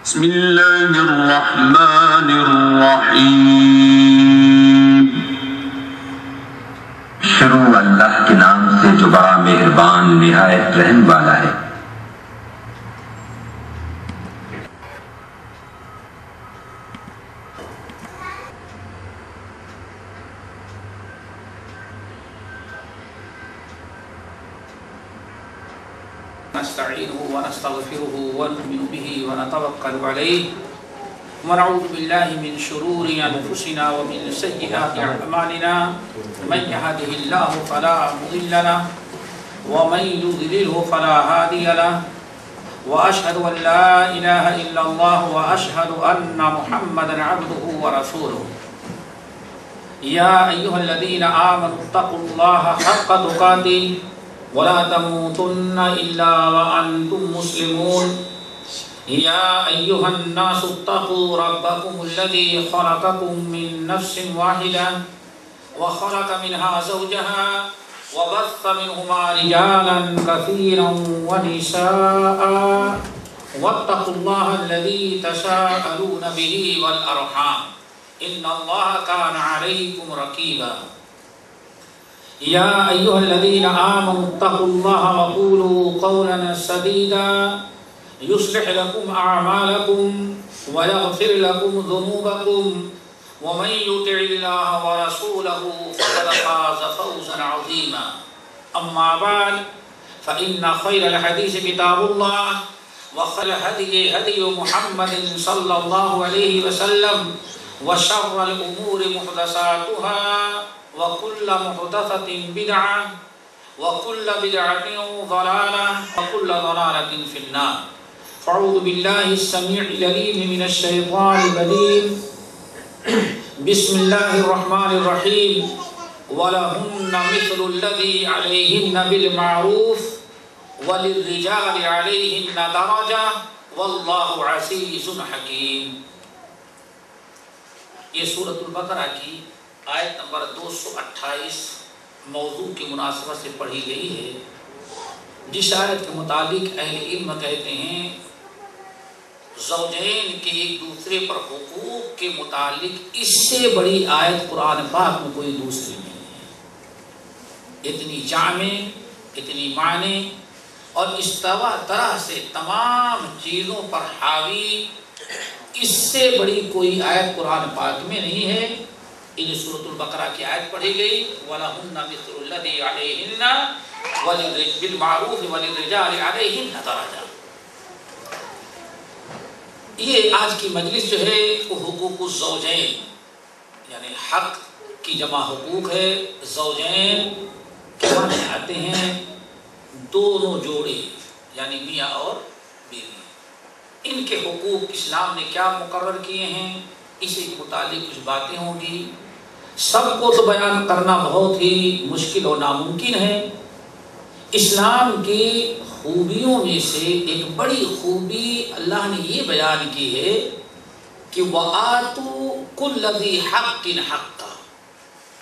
بسم اللہ الرحمن الرحیم۔ شروع اللہ کے نام سے جو بڑا مہربان نہایت رحم والا ہے۔ نستعينه ونستغفره ونؤمن به ونتوكل عليه ونعوذ بالله من شرور أنفسنا ومن سيئات أعمالنا من يهده الله فلا مضل له ومن يضلله فلا هادي له وأشهد أن لا إله إلا الله وأشهد أن محمدا عبده ورسوله يا أيها الذين آمنوا اتقوا الله حق تقاته ولا تموتن إلا وأنتم مسلمون يا أيها الناس اتقوا ربكم الذي خلقكم من نفس واحدة وخلق منها زوجها وبث منهما رجالا كثيرا ونساء واتقوا الله الذي تساءلون به والأرحام إن الله كان عليكم رقيبا يا أيها الذين آمنوا اتقوا الله وقولوا قولا سديدا يصلح لكم أعمالكم ويغفر لكم ذنوبكم ومن يطع الله ورسوله فقد فاز فوزا عظيما أما بعد فإن خير الحديث كتاب الله وخير الهدي هدي محمد صلى الله عليه وسلم وشر الأمور محدثاتها وكل محدثة بدعة وكل بدعة ضلالة وكل ضلالة في النار فأعوذ بالله السميع العليم من الشيطان الرجيم بسم الله الرحمن الرحيم ولهن مثل الذي عليهن بالمعروف وللرجال عليهن درجة والله عزيز حكيم۔ یہ سورۃ البقرہ کی آیت نمبر 228 موضوع کی مناسبت سے پڑھی گئی ہے، جس آیت کے مطابق اہل علم کہتے ہیں زوجین کے ایک دوسرے پر حقوق کے متعلق اس سے بڑی آیت قرآن پاک میں کوئی دوسری نہیں ہے۔ اتنی جامع، اتنی معنی اور استوا طرح سے تمام چیزوں پر حاوی اس سے بڑی کوئی آیت قرآن پاک میں نہیں ہے۔ ان سورۃ البقرہ کی آیت پڑھی گئی وَلَهُنَّ مِثْلُ الَّذِي عَلَيْهِنَّ بِالْمَعْرُوفِ وَلِلرِّجَالِ عَلَيْهِنَّ دَرَجَةٌ۔ یہ آج کی مجلس جو ہے وہ حقوق الزوجین یعنی حق کی جمع حقوق ہے۔ زوجین کے معنی آتے ہیں دونوں جوڑے یعنی میاں اور بیوی، ان کے حقوق اسلام نے کیا مقرر کیے ہیں، اسی کے متعلق کچھ باتیں ہوں گی۔ سب کو تو بیان کرنا بہت ہی مشکل اور ناممکن ہے۔ اسلام کی خوبیوں میں سے ایک بڑی خوبی اللہ نے یہ بیان کی ہے کہ وَآتُوا كُلَّ ذِي حَقٍّ حَقَّهُ،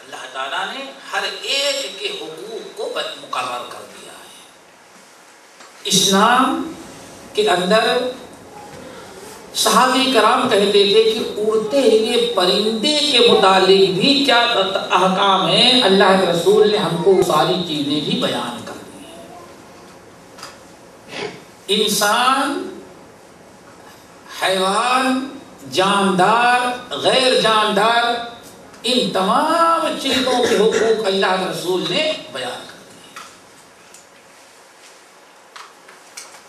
اللہ تعالیٰ نے ہر ایک کے حقوق کو مقرر کر دیا ہے۔ اسلام کے اندر صحابہ کرام کہتے تھے کہ اڑتے ہوئے پرندے کے متعلق بھی کیا احکام ہیں، اللہ کے رسول نے ہم کو ساری چیزیں بھی بیان کر دی ہیں۔ انسان، حیوان، جاندار، غیر جاندار، ان تمام چیزوں کے حقوق اللہ کے رسول نے بیان کر دیے۔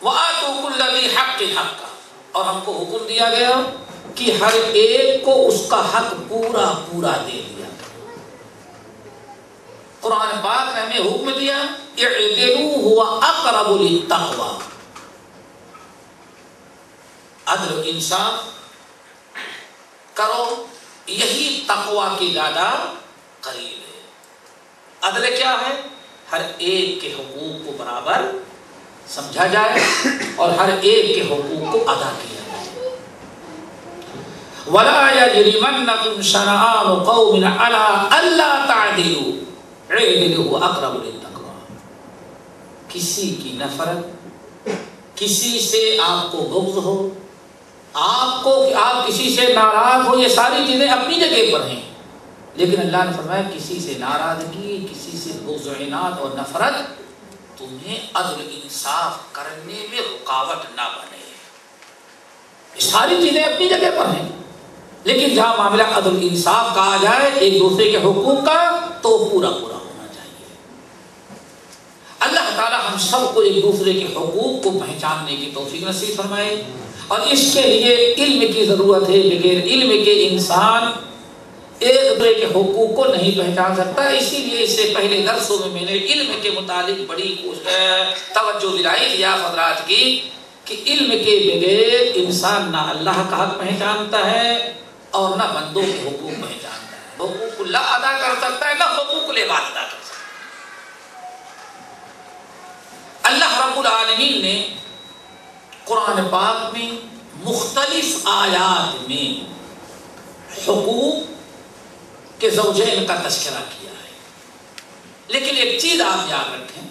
وَآتُوا كُلَّ ذِي حَقٍّ حَقَّهُ، اور ہم کو حکم دیا گیا کہ ہر ایک کو اس کا حق پورا پورا دے دیا۔ قرآن پاک نے ہمیں حکم دیا اعدلوا هو اقرب للتقوى، عدل و انصاف کرو، یہی تقوی کی زیادہ قریب ہے۔ عدل کیا ہے؟ ہر ایک کے حقوق کو برابر سمجھا جائے اور ہر ایک کے حقوق کو ادا کیا جائے۔ وَلَا يَجْرِمَنَّكُمْ شَنَآنُ قَوْمٍ عَلَىٰ أَلَّا تَعْدِلُوا اعْدِلُوا أَقْرَبُ لِلتَّقْوَىٰ، کسی کی نفرت، کسی سے آپ کو بغض ہو، آپ کو کہ آپ کسی سے ناراض ہو، یہ ساری چیزیں اپنی جگہ پر ہیں، لیکن اللہ نے فرمایا کسی سے ناراضگی، کسی سے بغض و عناد اور نفرت تمہیں عدل انصاف کرنے میں رکاوٹ نہ بنے۔ یہ ساری چیزیں اپنی جگہ پر ہیں، لیکن جہاں معاملہ عدل انصاف کا آ جائے، ایک دوسرے کے حقوق کا، تو پورا پورا ہونا چاہیے۔ اللہ تعالی ہم سب کو ایک دوسرے کے حقوق کو پہچاننے کی توفیق نصیب فرمائے، اور اس کے لیے علم کی ضرورت ہے۔ بغیر علم کے انسان ایک دوسرے کے حقوق کو نہیں پہچان سکتا۔ اسی لیے اس سے پہلے درسوں میں نے علم کے متعلق بڑی توجہ دلائی تھی آپ حضرات کی کہ علم کے بغیر انسان نہ اللہ کا حق پہچانتا ہے اور نہ بندوں کے حقوق پہچانتا ہے، حقوق اللہ ادا کر سکتا ہے، نہ حقوق العباد ادا کر سکتا ہے۔ اللہ رب العالمین نے قرآن پاک میں مختلف آیات میں حقوق کے زوجین کا تذکرہ کیا ہے، لیکن ایک چیز آپ یاد رکھیں،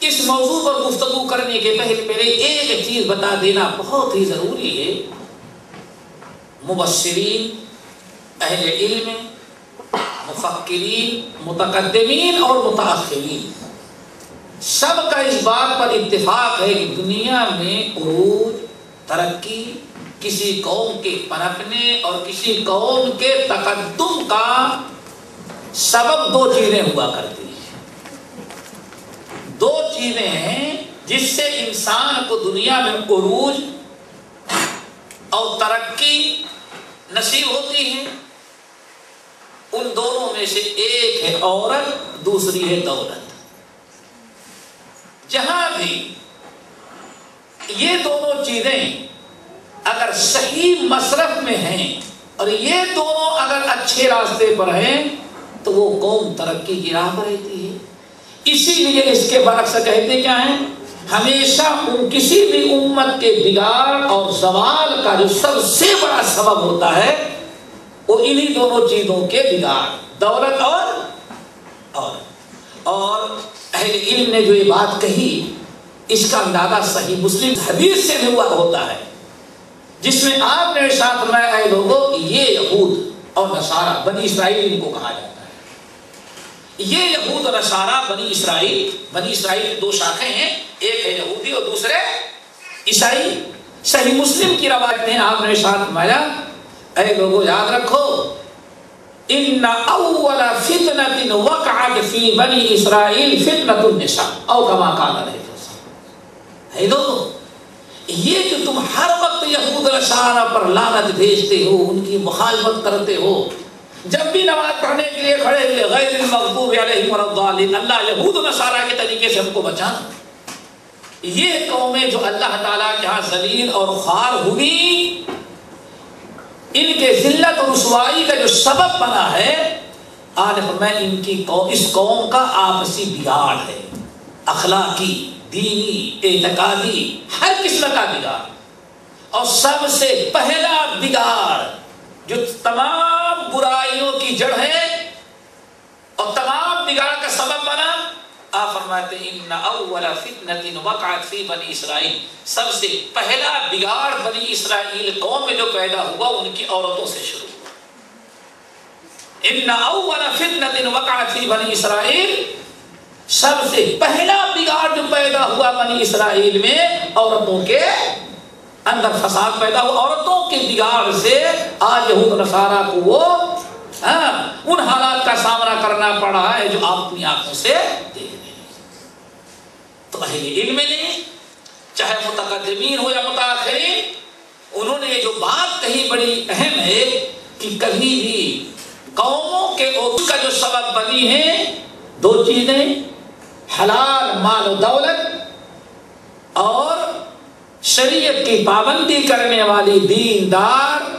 اس موضوع پر گفتگو کرنے کے پہلے ایک چیز بتا دینا بہت ہی ضروری ہے۔ مبصرین، اہل علم، مفکرین، متقدمین اور متاخرین سب کا اس بات پر اتفاق ہے کہ دنیا میں عروج، ترقی، کسی قوم کے پنپنے اور کسی قوم کے تقدم کا سبب دو چیزیں ہوا کرتی ہیں۔ دو چیزیں ہیں جس سے انسان کو دنیا میں عروج اور ترقی نصیب ہوتی ہے۔ ان دونوں میں سے ایک ہے عورت، دوسری ہے دولت۔ جہاں بھی یہ دونوں چیزیں اگر صحیح مصرف میں ہیں اور یہ دونوں اگر اچھے راستے پر ہیں تو وہ قوم ترقی کی راہ پر رہتی ہے۔ اسی لیے اس کے برعکس کہتے کیا ہیں، ہمیشہ کسی بھی امت کے بگاڑ اور زوال کا جو سب سے بڑا سبب ہوتا ہے وہ انہی دونوں چیزوں کے بگاڑ، دولت اور اہل علم نے جو یہ بات کہی اس کا اندازہ صحیح مسلم حدیث سے بھی ہوا ہوتا ہے، جس میں آپ نے ارشاد فرمایا اے لوگوں یہ یہود اور نصارہ، بنی اسرائیل ان کو کہا جاتا ہے، یہ یہود اور نصارہ بنی اسرائیل کی دو شاخیں ہیں، ایک ہے یہودی اور دوسرے عیسائی۔ صحیح مسلم کی روایت میں آپ نے ارشاد فرمایا اے لوگوں یاد رکھو ان اول فتنة وقعت فی بنی اسرائیل فتنة النساء او کما قال علیہ السلام۔ اے لوگوں یہ جو تم ہر وقت یہود و نصارہ پر لعنت بھیجتے ہو، ان کی مخالفت کرتے ہو، جب بھی نماز پڑھنے کے لیے کھڑے ہوئے غیر المغضوب علیہم ولا الضالین، اللہ یہود و نصارہ کے طریقے سے ہم کو بچانا، یہ قومیں جو اللہ تعالیٰ کے ہاں ذلیل اور خوار ہوئی، ان کے ذلت اور رسوائی کا جو سبب بنا ہے، آج میں ان کی اس قوم کا آپسی بگاڑ ہے، اخلاقی، دینی، اعتقادی، ہر قسم کا بگاڑ، اور سب سے پہلا بگاڑ جو تمام برائیوں کی جڑ ہے اور تمام بگاڑ کا سبب بنا، آپ فرماتے ہیں ان اول فتنة وقعت فی بنی اسرائیل، سب سے پہلا بگاڑ بنی اسرائیل قوم میں جو پیدا ہوا ان کی عورتوں سے شروع ہوا۔ ان اول فتنة وقعت فی بنی اسرائیل، سب سے پہلا بگاڑ جو پیدا ہوا بنی اسرائیل میں عورتوں کے اندر فساد پیدا ہوا، عورتوں کے بگاڑ سے آج یہود و نصارہ کو وہ ان حالات کا سامنا کرنا پڑ رہا ہے جو آپ اپنی آنکھوں سے دیکھ رہے ہیں۔ تو اہل علم نے چاہے متقدمین ہو یا متاخرین، انہوں نے یہ جو بات کہی بڑی اہم ہے کہ کبھی بھی قوموں کے عروج کا جو سبب بنی ہے دو چیزیں، حلال مال و دولت اور شریعت کی پابندی کرنے والی دیندار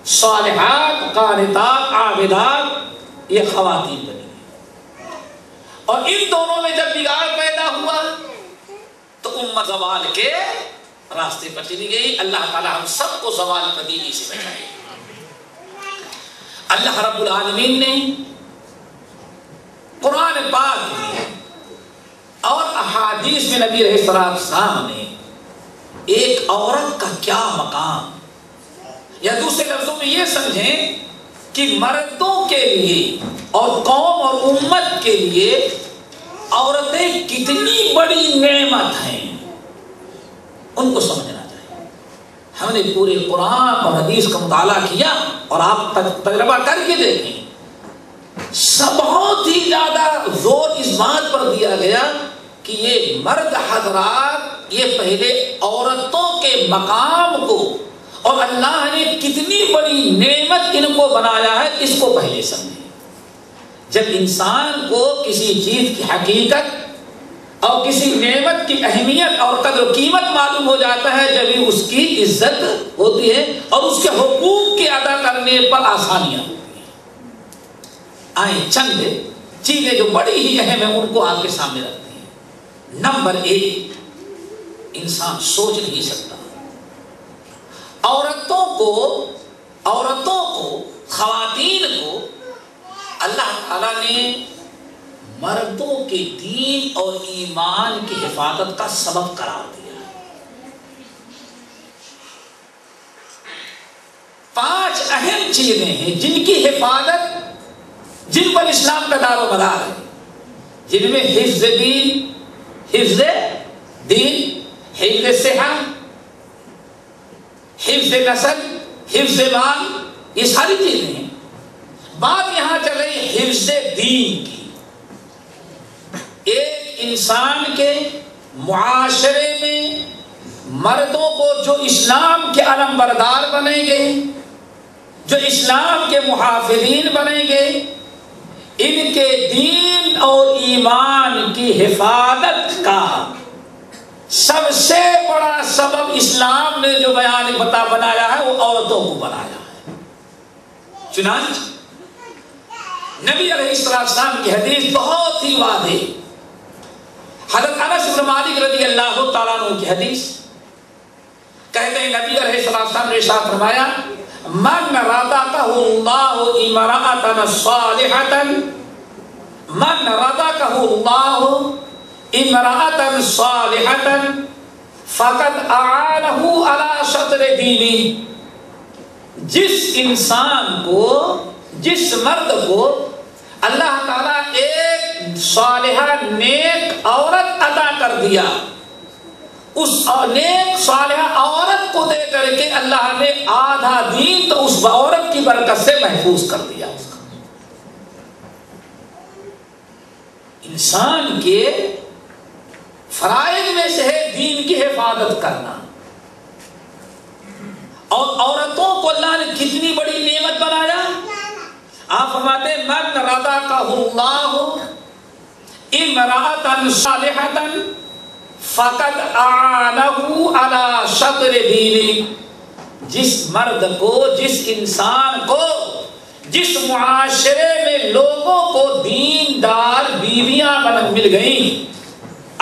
صالحات قانتات عابدات، یہ خواتین بنی، اور ان دونوں میں جب بگاڑ پیدا ہوا تو امت زوال کے راستے پر چلی گئی۔ اللہ تعالی ہم سب کو زوال پذیری سے بچائے۔ اللہ رب العالمین نے قرآن پاک میں اور احادیث میں نبی علیہ السلام نے ایک عورت کا کیا مقام، یا دوسرے لفظوں میں یہ سمجھیں کہ مردوں کے لیے اور قوم اور امت کے لیے عورتیں کتنی بڑی نعمت ہیں، ان کو سمجھنا چاہیے۔ ہم نے پورے قرآن اور حدیث کا مطالعہ کیا اور آپ تجربہ کر کے دیکھیں، بہت ہی زیادہ زور اس بات پر دیا گیا کہ یہ مرد حضرات یہ پہلے عورتوں کے مقام کو اور اللہ نے کتنی بڑی نعمت ان کو بنایا ہے اس کو پہلے سمجھیں۔ جب انسان کو کسی چیز کی حقیقت اور کسی نعمت کی اہمیت اور قدر و قیمت معلوم ہو جاتا ہے، جب ہی اس کی عزت ہوتی ہے اور اس کے حقوق کے ادا کرنے پر آسانیاں ہوتی ہیں۔ آئیں چند چیزیں جو بڑی ہی اہم ہیں ان کو آپ کے سامنے رکھتے ہیں۔ نمبر 1، انسان سوچ نہیں سکتا، عورتوں کو خواتین کو اللہ تعالیٰ نے مردوں کے دین اور ایمان کی حفاظت کا سبب قرار دیا۔ 5 اہم چیزیں ہیں جن کی حفاظت، جن پر اسلام کا دار و مدار ہے، جن میں حفظ دین، حفظ صحت، حفظ نسل، حفظ مال، یہ ساری چیزیں ہیں۔ بات یہاں چل رہی حفظ دین کی۔ ایک انسان کے معاشرے میں مردوں کو جو اسلام کے علم بردار بنیں گے، جو اسلام کے محافظین بنیں گے، ان کے دین اور ایمان کی حفاظت کا سب سے بڑا سبب اسلام نے جو بنایا ہے وہ عورتوں کو بنایا ہے۔ چنانچہ نبی علیہ السلام کی حدیث بہت ہی واضح، حضرت انس بن مالک رضی اللہ تعالیٰ عنہ کی حدیث، کہتے ہیں نبی علیہ السلام نے ارشاد فرمایا، من رزقہ اللہ امرأة صالحة، من رزقہ اللہ امرأة صالحة فقد اعانہ علی شطر دینہ۔ جس انسان کو، جس مرد کو اللہ تعالیٰ ایک صالحہ نیک عورت عطا کر دیا، اس نیک صالحہ عورت کو دے کر کے اللہ نے آدھا دین تو اس عورت کی برکت سے محفوظ کر دیا۔ اس کا انسان کے فرائض میں سے ہے دین کی حفاظت کرنا، اور عورتوں کو اللہ نے کتنی بڑی نعمت بنایا۔ آپ فرماتے ہیں من رزقہ اللہ امرأة صالحة فقد اعانہ علی شطر دینہ۔ جس مرد کو، جس انسان کو، جس معاشرے میں لوگوں کو دیندار بیویاں مل گئیں،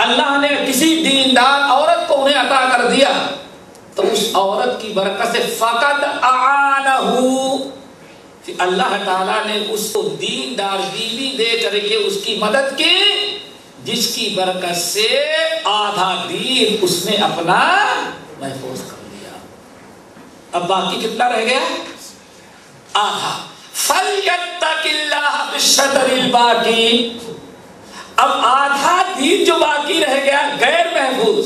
اللہ نے کسی دیندار عورت کو انہیں عطا کر دیا، تو اس عورت کی برکت سے فقط اعانہ، اللہ تعالیٰ نے اس کو دیندار بیوی دے کر کے اس کی مدد کی، جس کی برکت سے آدھا دین اس نے اپنا محفوظ کر لیا۔ اب باقی کتنا رہ گیا؟ آدھا۔ فَلْيَتَّقِ اللَّهَ بِالشَّطْرِ الْبَاقِي۔ اب آدھا دین جو باقی رہ گیا غیر محفوظ،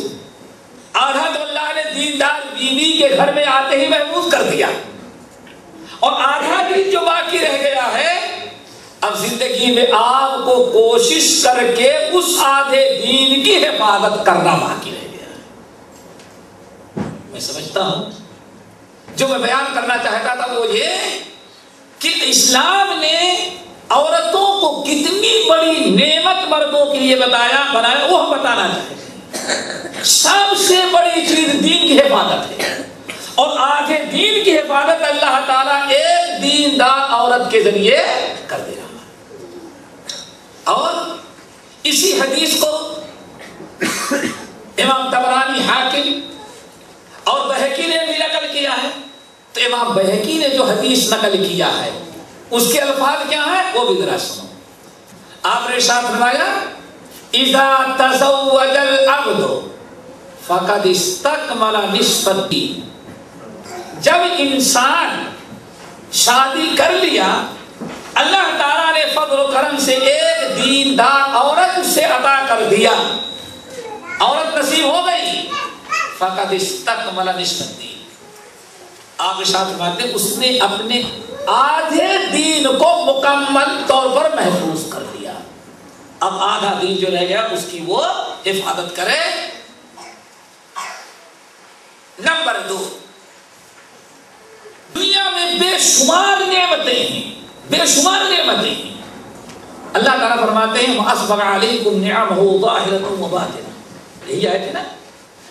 آدھا تو اللہ نے دیندار بیوی کے گھر میں آتے ہی محفوظ کر دیا، اور آدھا دین جو باقی رہ گیا ہے، اب زندگی میں آپ کو کوشش کر کے اس آدھے دین کی حفاظت کرنا باقی رہ گیا ہے۔ میں سمجھتا ہوں جو میں بیان کرنا چاہتا تھا وہ یہ کہ اسلام نے عورتوں کو کتنی بڑی نعمت مردوں کے لیے بنایا، وہ ہم بتانا چاہتے ہیں۔ سب سے بڑی چیز دین کی حفاظت ہے، اور آگے دین کی حفاظت اللہ تعالیٰ ایک دیندار عورت کے ذریعے کر دے رہا ہے۔ اور اسی حدیث کو امام طبرانی، حاکم اور بہقی نے بھی نقل کیا ہے، تو امام بہقی نے جو حدیث نقل کیا ہے اس کے الفاظ کیا ہیں وہ بھی ذرا سنو۔ آپ نے ارشاد فرمایا، اذا تزوج العبد فقد استکمل نصف الدین. جب انسان شادی کر لیا اللہ تعالیٰ نے فضل و کرم سے ایک دیندار عورت سے عطا کر دیا, عورت نصیب ہو گئی, فقد استکمل نصف الدین. آپ ارشاد فرماتے ہیں اس نے اپنے آدھے دین کو مکمل طور پر محفوظ کر لیا. اب آدھا دین جو رہ گیا اس کی وہ حفاظت کرے. نمبر 2, دنیا میں بے شمار نعمتیں ہیں, بے شمار نعمتیں ہیں. اللہ تعالیٰ فرماتے ہیں وَأَسْبَغَ عَلَيْكُمْ نِعَمَهُ ظَاهِرَةً وَبَاطِنَةً. یہی آیت ہے نا,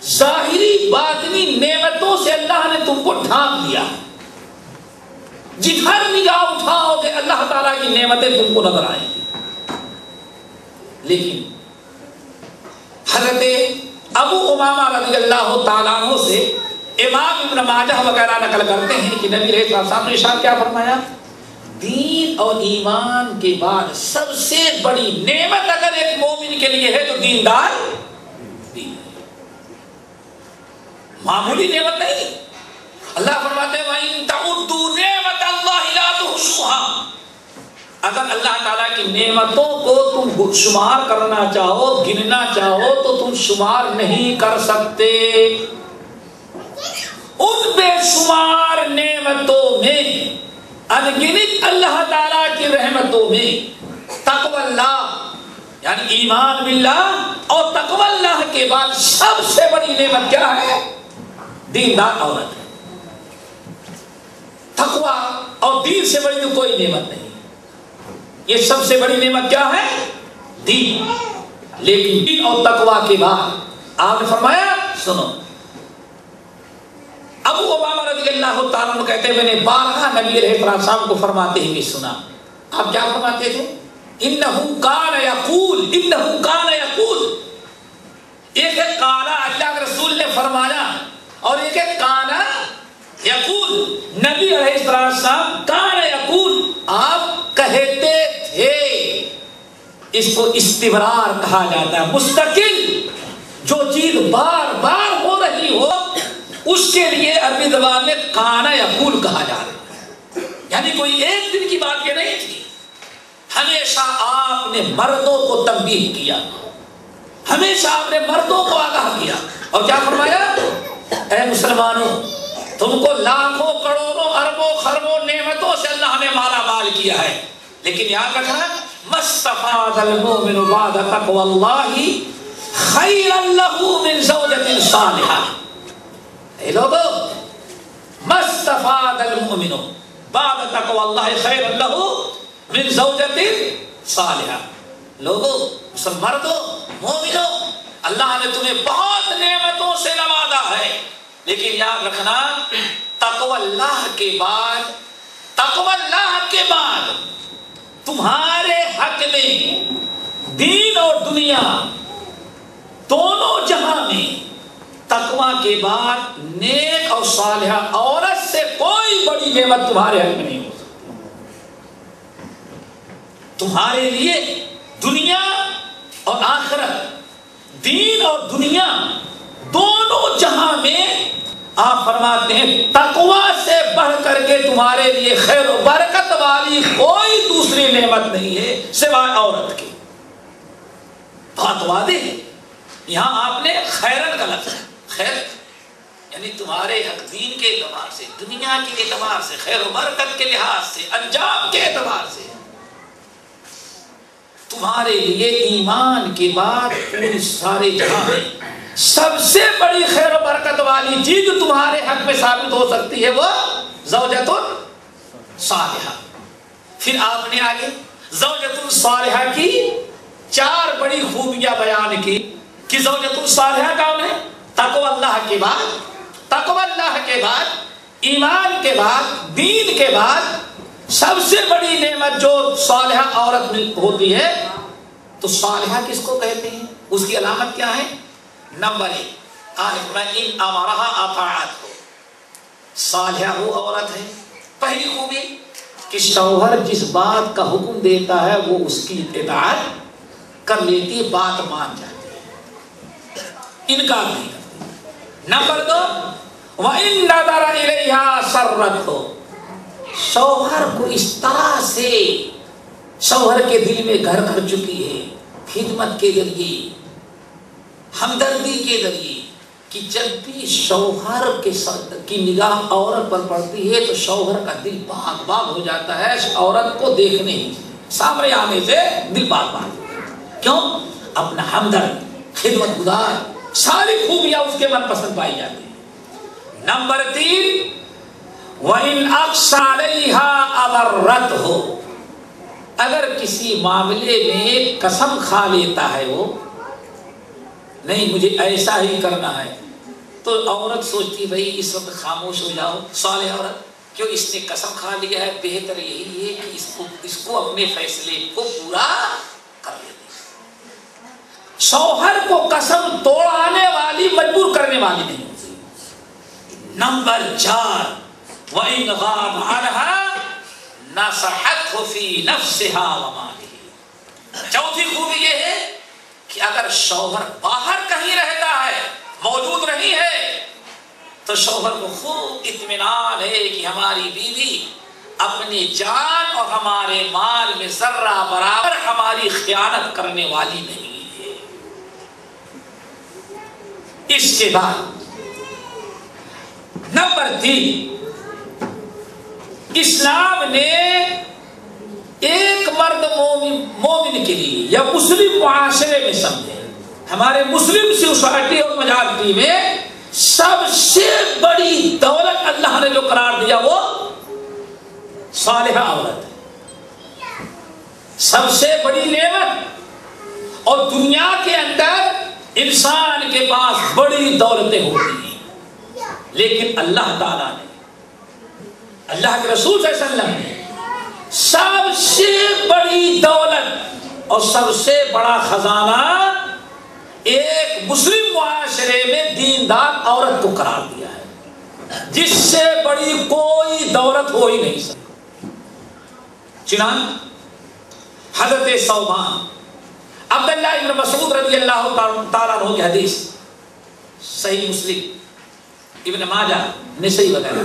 ظاہری باطنی نعمتوں سے اللہ نے تم کو ڈھانپ دیا. جدھر نگاہ اٹھاؤ گے اللہ تعالیٰ کی نعمتیں تم کو نظر آئیں گی. لیکن حضرت ابو امامہ رضی اللہ تعالیٰ عنہ سے امام ابن ماجہ وغیرہ نقل کرتے ہیں کہ نبی علیہ السلام نے ارشاد کیا فرمایا, دین اور ایمان کے بعد سب سے بڑی نعمت اگر ایک مومن کے لیے ہے تو دیندار دین ہے. معمولی نعمت نہیں. اللہ فرماتے ہیں وَإِن تَعُدُّوا نِعْمَةَ اللَّهِ لَا تُحْصُوهَا. اگر اللہ تعالیٰ کی نعمتوں کو تم شمار کرنا چاہو, گننا چاہو تو تم شمار نہیں کر سکتے. ان بے شمار نعمتوں میں, انگنت اللہ تعالیٰ کی رحمتوں میں تقوی اللہ یعنی ایمان باللہ اور تقوی اللہ کے بعد سب سے بڑی نعمت کیا ہے؟ دیندار عورت ہے. تقوی اور دین سے بڑی تو کوئی نعمت نہیں. یہ سب سے بڑی نعمت کیا ہے؟ دین. لیکن دین اور تقوی کے بعد آپ نے فرمایا سنو, ابو امامہ رضی اللہ تعالیٰ عنہ کہتے ہیں میں نے بارہا نبی علیہ السلام کو فرماتے ہوئے سنا. آپ کیا فرماتے تھے؟ انہو کان یقول, انہو کان یقول. ایک ہے کانا اللہ کے رسول نے فرمایا اور ایک ہے کانا یقول. نبی علیہ السلام کان یقول آپ کہتے تھے. اس کو استمرار کہا جاتا ہے, مستقل جو چیز بار بار ہو رہی ہو اس کے لیے عربی زبان میں کانا یقول کہا جاتا ہے. یعنی کوئی ایک دن کی بات یہ نہیں تھی. ہمیشہ آپ نے مردوں کو تنبیہ کیا, ہمیشہ آپ نے مردوں کو آگاہ کیا اور کیا فرمایا, اے مسلمانوں تم کو لاکھوں کروڑوں اربوں خربوں نعمتوں سے اللہ نے مالا مال کیا ہے, لیکن یاد رکھنا مستفاد المؤمن بعد تقوی اللہ خیرا لہ من زوجۃ صالحہ. اے لوگو مستفاد المؤمن بعد تقوی اللہ خیرا لہ من زوجۃ صالحہ. لوگو مردوں مومنوں اللہ نے تمہیں بہت نعمتوں سے نوازا ہے, لیکن یاد رکھنا تقوی اللہ کے بعد, تقوی اللہ کے بعد تمہارے حق میں دین اور دنیا دونوں جہاں میں تقوی کے بعد نیک اور صالحہ عورت سے کوئی بڑی نعمت تمہارے حق میں نہیں ہو سکتی. تمہارے لیے دنیا اور آخرت, دین اور دنیا دونوں جہاں میں آپ فرماتے ہیں تقوی سے بڑھ کر کے تمہارے لیے خیر و برکت والی کوئی دوسری نعمت نہیں ہے سوائے عورت کی. بات واضح ہے. یہاں آپ نے خیرن کا لفظ ہے, خیر یعنی تمہارے حق دین کے اعتبار سے, دنیا کے اعتبار سے, خیر و برکت کے لحاظ سے, انجام کے اعتبار سے تمہارے لیے ایمان کے بعد پوری سارے جہاں میں سب سے بڑی خیر و برکت والی چیز تمہارے حق میں ثابت ہو سکتی ہے وہ زوجۃ صالحہ. پھر آپ نے آگے زوجۃ صالحہ کی 4 بڑی خوبیاں بیان کی کہ زوجۃ صالحہ کون ہے؟ تقوی اللہ کے بعد, تقوی اللہ کے بعد ایمان کے بعد دین کے بعد سب سے بڑی نعمت جو صالحہ عورت میں ہوتی ہے. تو صالحہ کس کو کہتے ہیں, اس کی علامت کیا ہے؟ نمبر 1 ان امرها اطاعت ہو. صالحہ وہ عورت ہے, پہلی خوبی کہ شوہر جس بات کا حکم دیتا ہے وہ اس کی اطاعت کر لیتی ہے, بات مان جاتی ہے, انکار نہیں کرتی. نمبر 2 وَإِن نَظَرَ إِلَيْهَا سَرَّتْهُ، شوہر کو اس طرح سے شوہر کے دل میں گھر کر چکی ہے خدمت کے ذریعے، ہمدردی کے ذریعے، کہ جب بھی شوہر کی نگاہ عورت پر پڑتی ہے تو شوہر کا دل باغ باغ ہو جاتا ہے عورت کو دیکھنے ہی سامنے آنے سے دل باغ باغ۔ کیوں؟ اپنا ہمدرد، خدمت گزار، ساری خوبیاں اس کے من پسند پائی جاتی ہیں۔ نمبر 3 وَإِنْ أَقْسَى عَلَيْهَا أَبَرَّتْهُ، اگر کسی معاملے میں قسم کھا لیتا ہے وہ، نہیں مجھے ایسا ہی کرنا ہے، تو عورت سوچتی بھئی اس وقت خاموش ہو جاؤ، صالح عورت، کیوں اس نے قسم کھا لیا ہے، بہتر یہی ہے کہ اس کو اپنے فیصلے کو پورا کر لے۔ شوہر کو قسم توڑانے والی، مجبور کرنے والی نہیں ہوتی۔ نمبر 4 وَإِنْ غَابَ عَنْهَا نَصَحَتْهُ فِي نَفْسِهَا وَمَالِهِ، چوتھی خوبی یہ ہے کہ اگر شوہر باہر کہیں رہتا ہے، موجود نہیں ہے، تو شوہر کو خوب اطمینان ہے کہ ہماری بیوی اپنی جان اور ہمارے مال میں ذرہ برابر ہماری خیانت کرنے والی نہیں ہے۔ اس کے بعد نمبر 3 اسلام نے ایک مرد مومن کے لیے یا مسلم معاشرے میں سمجھے، ہمارے مسلم سوسائٹی اور میجارٹی میں سب سے بڑی دولت اللہ نے جو قرار دیا وہ صالحہ عورت ہے، سب سے بڑی نعمت۔ اور دنیا کے اندر انسان کے پاس بڑی دولتیں ہوتی ہیں، لیکن اللہ تعالیٰ نے، اللہ کے رسول صلی اللہ علیہ وسلم نے سب سے بڑی دولت اور سب سے بڑا خزانہ ایک مسلم معاشرے میں دیندار عورت کو قرار دیا ہے، جس سے بڑی کوئی دولت ہو ہی نہیں سکتی۔ چنانچہ حضرت ثوبان عبداللہ ابن مسعود رضی اللہ تعالیٰ عنہ کی حدیث، صحیح مسلم، ابن ماجہ، نسائی وغیرہ،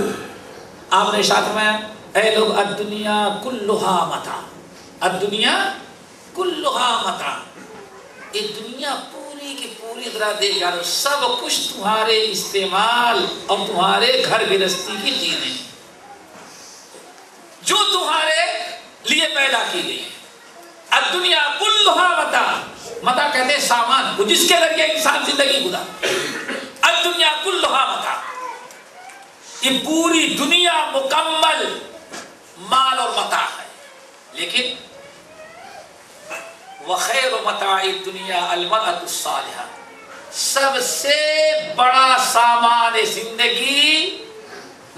آپ نے ارشاد فرمایا اے لوگ الدنیا کلھا متاع، الدنیا کلھا متاع، یہ دنیا پوری کی پوری طرح دیکھ جا رہے، سب کچھ تمہارے استعمال اور تمہارے گھر گرہستی کی چیزیں جو تمہارے لیے پیدا کی گئی۔ الدنیا کلھا متاع، متاع کہتے ہیں سامان کو جس کے ذریعے انسان زندگی گزارتا۔ الدنیا کلھا متاع، یہ پوری دنیا مکمل مال اور متاع ہے، لیکن وخیر متاع الدنیا المرأة الصالحہ، سب سے بڑا سامان زندگی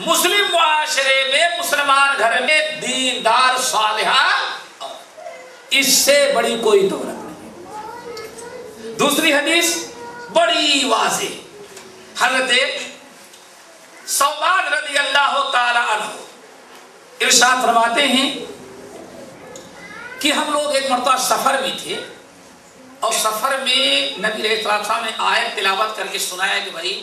مسلم معاشرے میں، مسلمان گھر میں دیندار صالحہ، اس سے بڑی کوئی دولت نہیں۔ دوسری حدیث بڑی واضح، حضرت ثوبان رضی اللہ تعالی عنہ ارشاد فرماتے ہیں کہ ہم لوگ ایک مرتبہ سفر میں تھے، اور سفر میں نبی علیہ السلام نے آیت تلاوت کر کے سنایا کہ بھائی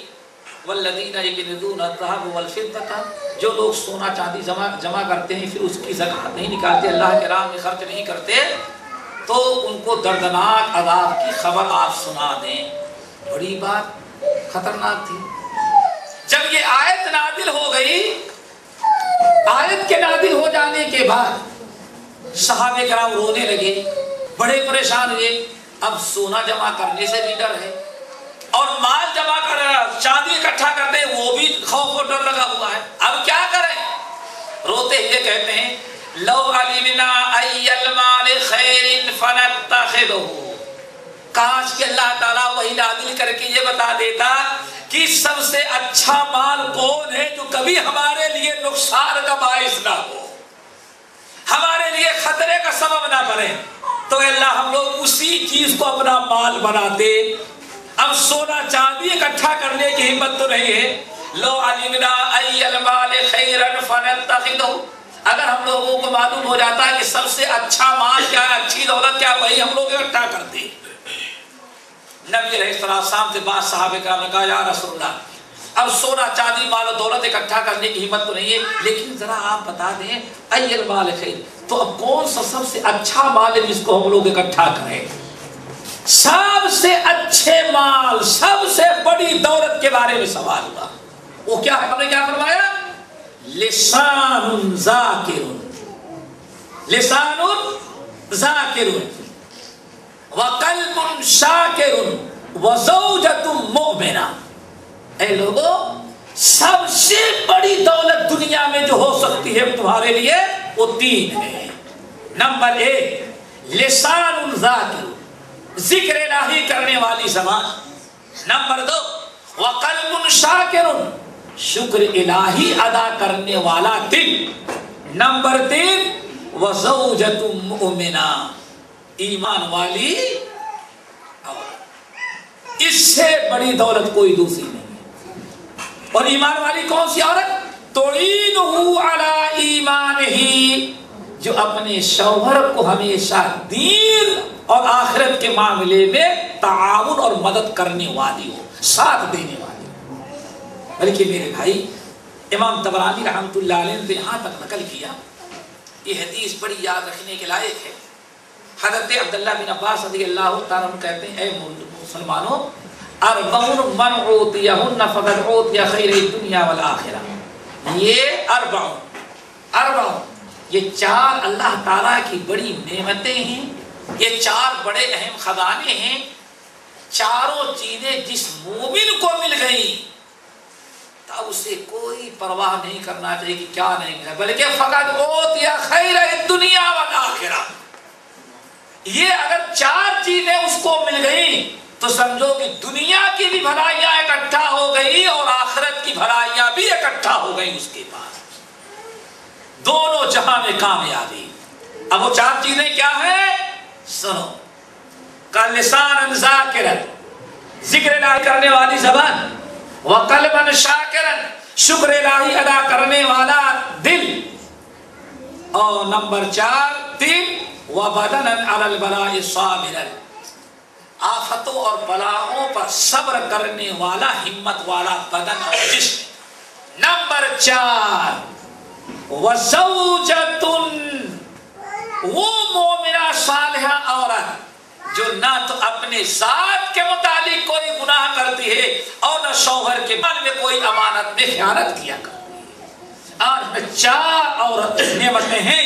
والذین یکنزون الذھب والفضة، جو لوگ سونا چاندی جمع کرتے ہیں پھر اس کی زکات نہیں نکالتے، اللہ کے راہ میں خرچ نہیں کرتے، تو ان کو دردناک عذاب کی خبر آپ سنا دیں۔ بڑی بات خطرناک تھی۔ جب یہ آیت نازل ہو گئی، آیت کے نازل ہو جانے کے بعد صحابہ کرام رونے لگے، بڑے پریشان ہوئے۔ اب سونا جمع کرنے سے بھی ڈر ہے، اور مال جمع کر چاندی اکٹھا کرتے ہیں وہ بھی خوف اور ڈر لگا ہوا ہے، اب کیا کریں؟ روتے ہوئے کہتے ہیں لو علمنا ای المال خیر فنتخذہ، کاش کہ اللہ تعالیٰ وہی نازل کر کے یہ بتا دیتا کہ سب سے اچھا مال کون ہے جو کبھی ہمارے لیے نقصان کا باعث نہ ہو، ہمارے لیے خطرے کا سبب نہ بنے، تو اللہ ہم لوگ اسی چیز کو اپنا مال بناتے۔ اب سونا چاندی اکٹھا کرنے کی ہمت تو نہیں ہے۔ لو علمنا ای المال خیرا فنتخذہ، اگر ہم لوگوں کو معلوم ہو جاتا ہے کہ سب سے اچھا مال کیا ہے، اچھی دولت کیا، وہی ہم لوگ اکٹھا کرتے۔ نبی علیہ السلام سے بعض صحابہ کرام نے کہا یا رسول اللہ اب سونا چاندی مال و دولت اکٹھا کرنے کی ہمت تو نہیں ہے، لیکن ذرا آپ بتا دیں ای المال خیر، تو اب کون سا سب سے اچھا مال ہے جس کو ہم لوگ اکٹھا کریں؟ سب سے اچھے مال، سب سے بڑی دولت کے بارے میں سوال ہوا، وہ کیا ہے؟ ہم نے کیا فرمایا؟ لسان ذاکر، لسان ذاکر وقلب شاکر وزوجۃ مؤمنہ۔ اے لوگوں، سب سے بڑی دولت دنیا میں جو ہو سکتی ہے تمہارے لیے وہ تین ہے۔ نمبر ایک لسان ذاکر، ذکر الہی کرنے والی زبان۔ نمبر دو وقلب شاکر، شکر الہی ادا کرنے والا دل۔ نمبر تین وزوجۃ مؤمنہ، ایمان والی عورت۔ اس سے بڑی دولت کوئی دوسری نہیں ہے۔ اور ایمان والی کون سی عورت؟ تعینہ علی ایمانہ، جو اپنے شوہر کو ہمیشہ دین اور آخرت کے معاملے میں تعاون اور مدد کرنے والی ہو، ساتھ دینے والی ہو۔ بلکہ میرے بھائی، امام طبرانی رحمۃ اللہ علیہ نے یہاں تک نقل کیا، یہ حدیث بڑی یاد رکھنے کے لائق ہے۔ حضرت عبداللہ بن عباس رضی اللہ تعالیٰ عنہ کہتے ہیں، اے مسلمانوں، اربع من اوتیہن فقد اوتی خیر الدنیا والآخرہ۔ یہ اربع، یہ چار اللہ تعالیٰ کی بڑی نعمتیں ہیں، یہ چار بڑے اہم خزانے ہیں۔ چاروں چیزیں جس مومن کو مل گئی تو اسے کوئی پرواہ نہیں کرنا چاہیے کہ کیا نہیں ملا، بلکہ فقط اوتی خیر الدنیا والآخرہ۔ یہ اگر چار چیزیں اس کو مل گئی تو سمجھو کہ دنیا کی بھی بھلائیاں اکٹھا ہو گئی اور آخرت کی بھلائیاں بھی اکٹھا ہو گئی اس کے پاس، دونوں جہاں میں کامیابی۔ اب وہ چار چیزیں کیا ہیں؟ سنو، لسان ذاکرا، ذکر الہی کرنے والی زبان، وقلبا شاکرا، شکر الہی ادا کرنے والا دل، اور نمبر تین وبدنا علی البلاء صابرا، آفتوں اور بلاؤں پر صبر کرنے والا، ہمت والا بدن اور جسم۔ نمبر 4 وزوجۃ، وہ مومنہ صالحہ عورت جو نہ تو اپنے ذات کے متعلق کوئی گناہ کرتی ہے اور نہ شوہر کے مال میں کوئی امانت میں خیانت کیا کرتی ہے۔ اور 4 عورت نعمتیں ہیں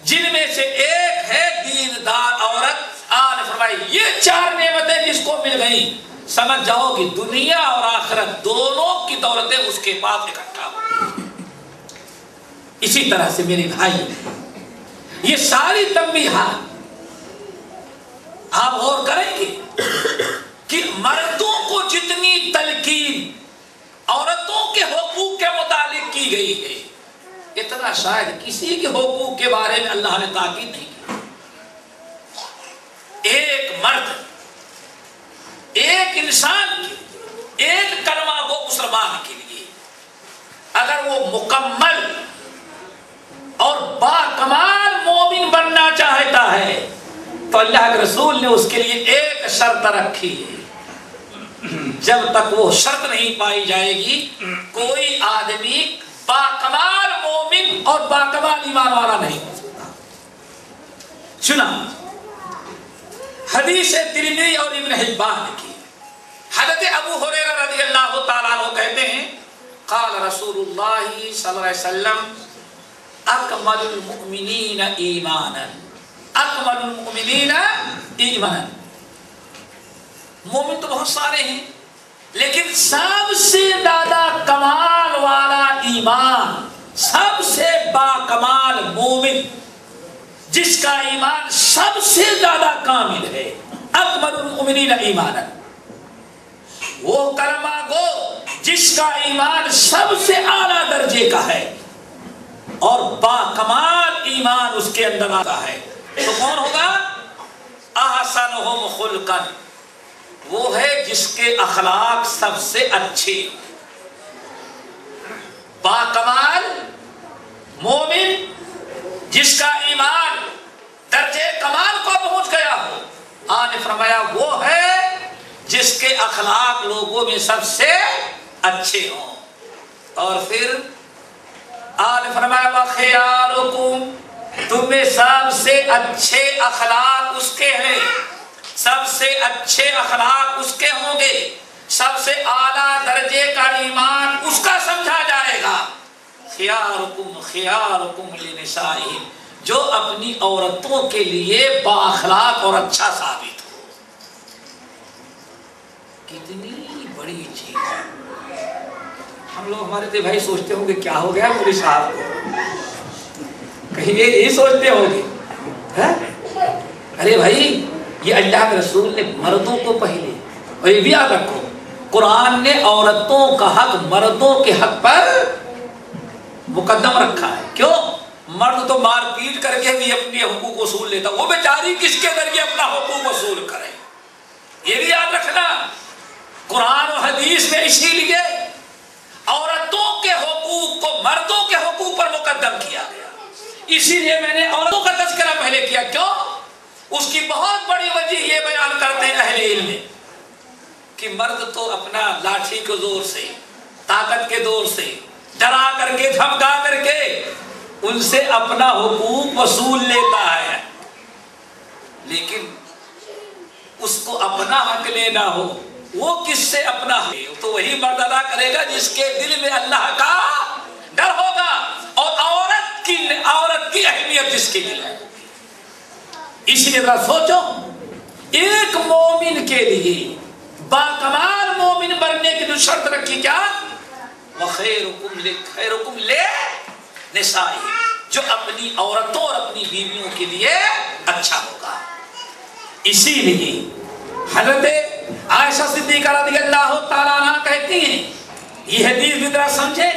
جن میں سے ایک ہے دیندار عورت۔ آج فرمائی یہ 4 نعمتیں جس کو مل گئیں، سمجھ جاؤ کہ دنیا اور آخرت دونوں کی دولتیں اس کے پاس اکٹھا ہو گئی۔ اسی طرح سے میرے بھائی، یہ ساری تنبیہات آپ غور کریں گے کہ مردوں کو جتنی تلقین عورتوں کے حقوق کے متعلق کی گئی ہے، اتنا شاید کسی کے حقوق کے بارے میں اللہ نے تاکید نہیں کی۔ ایک مرد، ایک انسان کے، ایک کلمہ گو مسلمان کے لیے اگر وہ مکمل اور باکمال مومن بننا چاہتا ہے تو اللہ کے رسول نے اس کے لیے ایک شرط رکھی ہے، جب تک وہ شرط نہیں پائی جائے گی کوئی آدمی باکمال مومن اور باکمال ایمان والا نہیں ہو سکتا۔ سنا حدیث ترمذی اور ابن حبان کی، حضرت ابو ہریرہ رضی اللہ تعالیٰ عنہ کہتے ہیں، قال رسول اللہ صلی اللہ علیہ وسلم اکمل المؤمنین ایمانا، اکمل المؤمنین ایمانا۔ مومن تو بہت سارے ہیں، لیکن سب سے زیادہ کمال والا ایمان، سب سے باکمال مومن جس کا ایمان سب سے زیادہ کامل ہے، اکمل المؤمنین ایمانا، وہ کلمہ گو جس کا ایمان سب سے اعلیٰ درجے کا ہے اور باکمال ایمان اس کے اندر آتا ہے، تو کون ہوگا؟ احسنہم خلقا، وہ ہے جس کے اخلاق سب سے اچھے، باکمال مومن جس کا ایمان درجے کمال کو پہنچ گیا ہو۔ آج نے فرمایا وہ ہے جس کے اخلاق لوگوں میں سب سے اچھے ہوں. اور پھر آل فرمایا وَخِيَارُكُمْ، تم میں سب سے اچھے اخلاق اس کے ہیں، سب سے اچھے اخلاق اس کے ہوں گے، سب سے اعلیٰ درجے کا ایمان اس کا سمجھا جائے گا. خیارکم خیارکم لنسائہم، جو اپنی عورتوں کے لیے با اخلاق اور اچھا ثابت ہو. کتنی بڑی چیز. ہم لوگ ہمارے تھے بھائی سوچتے ہوں گے کیا ہو گیا پولیس صاحب کو، کہیں یہ سوچتے ہوں گے ارے بھائی یہ اللہ کے رسول نے مردوں کو پہلے، اور یہ بھی یاد رکھو قرآن نے عورتوں کا حق مردوں کے حق پر مقدم رکھا ہے. کیوں؟ مرد تو مار پیٹ کر کے بھی اپنے حقوق وصول لیتا، وہ بیچاری کس کے ذریعے اپنا حقوق وصول کرے. یہ بھی یاد رکھنا قرآن و حدیث میں اسی لیے عورتوں کے حقوق کو مردوں کے حقوق پر مقدم کیا گیا. اسی لیے میں نے عورتوں کا تذکرہ پہلے کیا. کیوں؟ اس کی بہت بڑی وجہ یہ بیان کرتے ہیں اہل علم کہ مرد تو اپنا لاٹھی کے زور سے، طاقت کے دور سے، ڈرا کر کے دھمکا کر کے ان سے اپنا حقوق وصول لیتا ہے، لیکن اس کو اپنا حق لینا ہو وہ کس سے اپنا حق تو وہی مرد ادا کرے گا جس کے دل میں اللہ کا ڈر ہوگا اور عورت کی اہمیت جس کے دل ہے. اس لیے ذرا سوچو ایک مومن کے لیے باکمال مومن بننے کی جو شرط رکھی کیا؟ وَخَيْرُكُمْ لِنِسَائِهِمْ، جو اپنی عورتوں اور اپنی بیویوں کے لیے اچھا ہوگا. اسی لیے حضرت عائشہ صدیقہ رضی اللہ تعالیٰ عنہ کہتی ہیں یہ حدیث بھی ذرا سمجھے،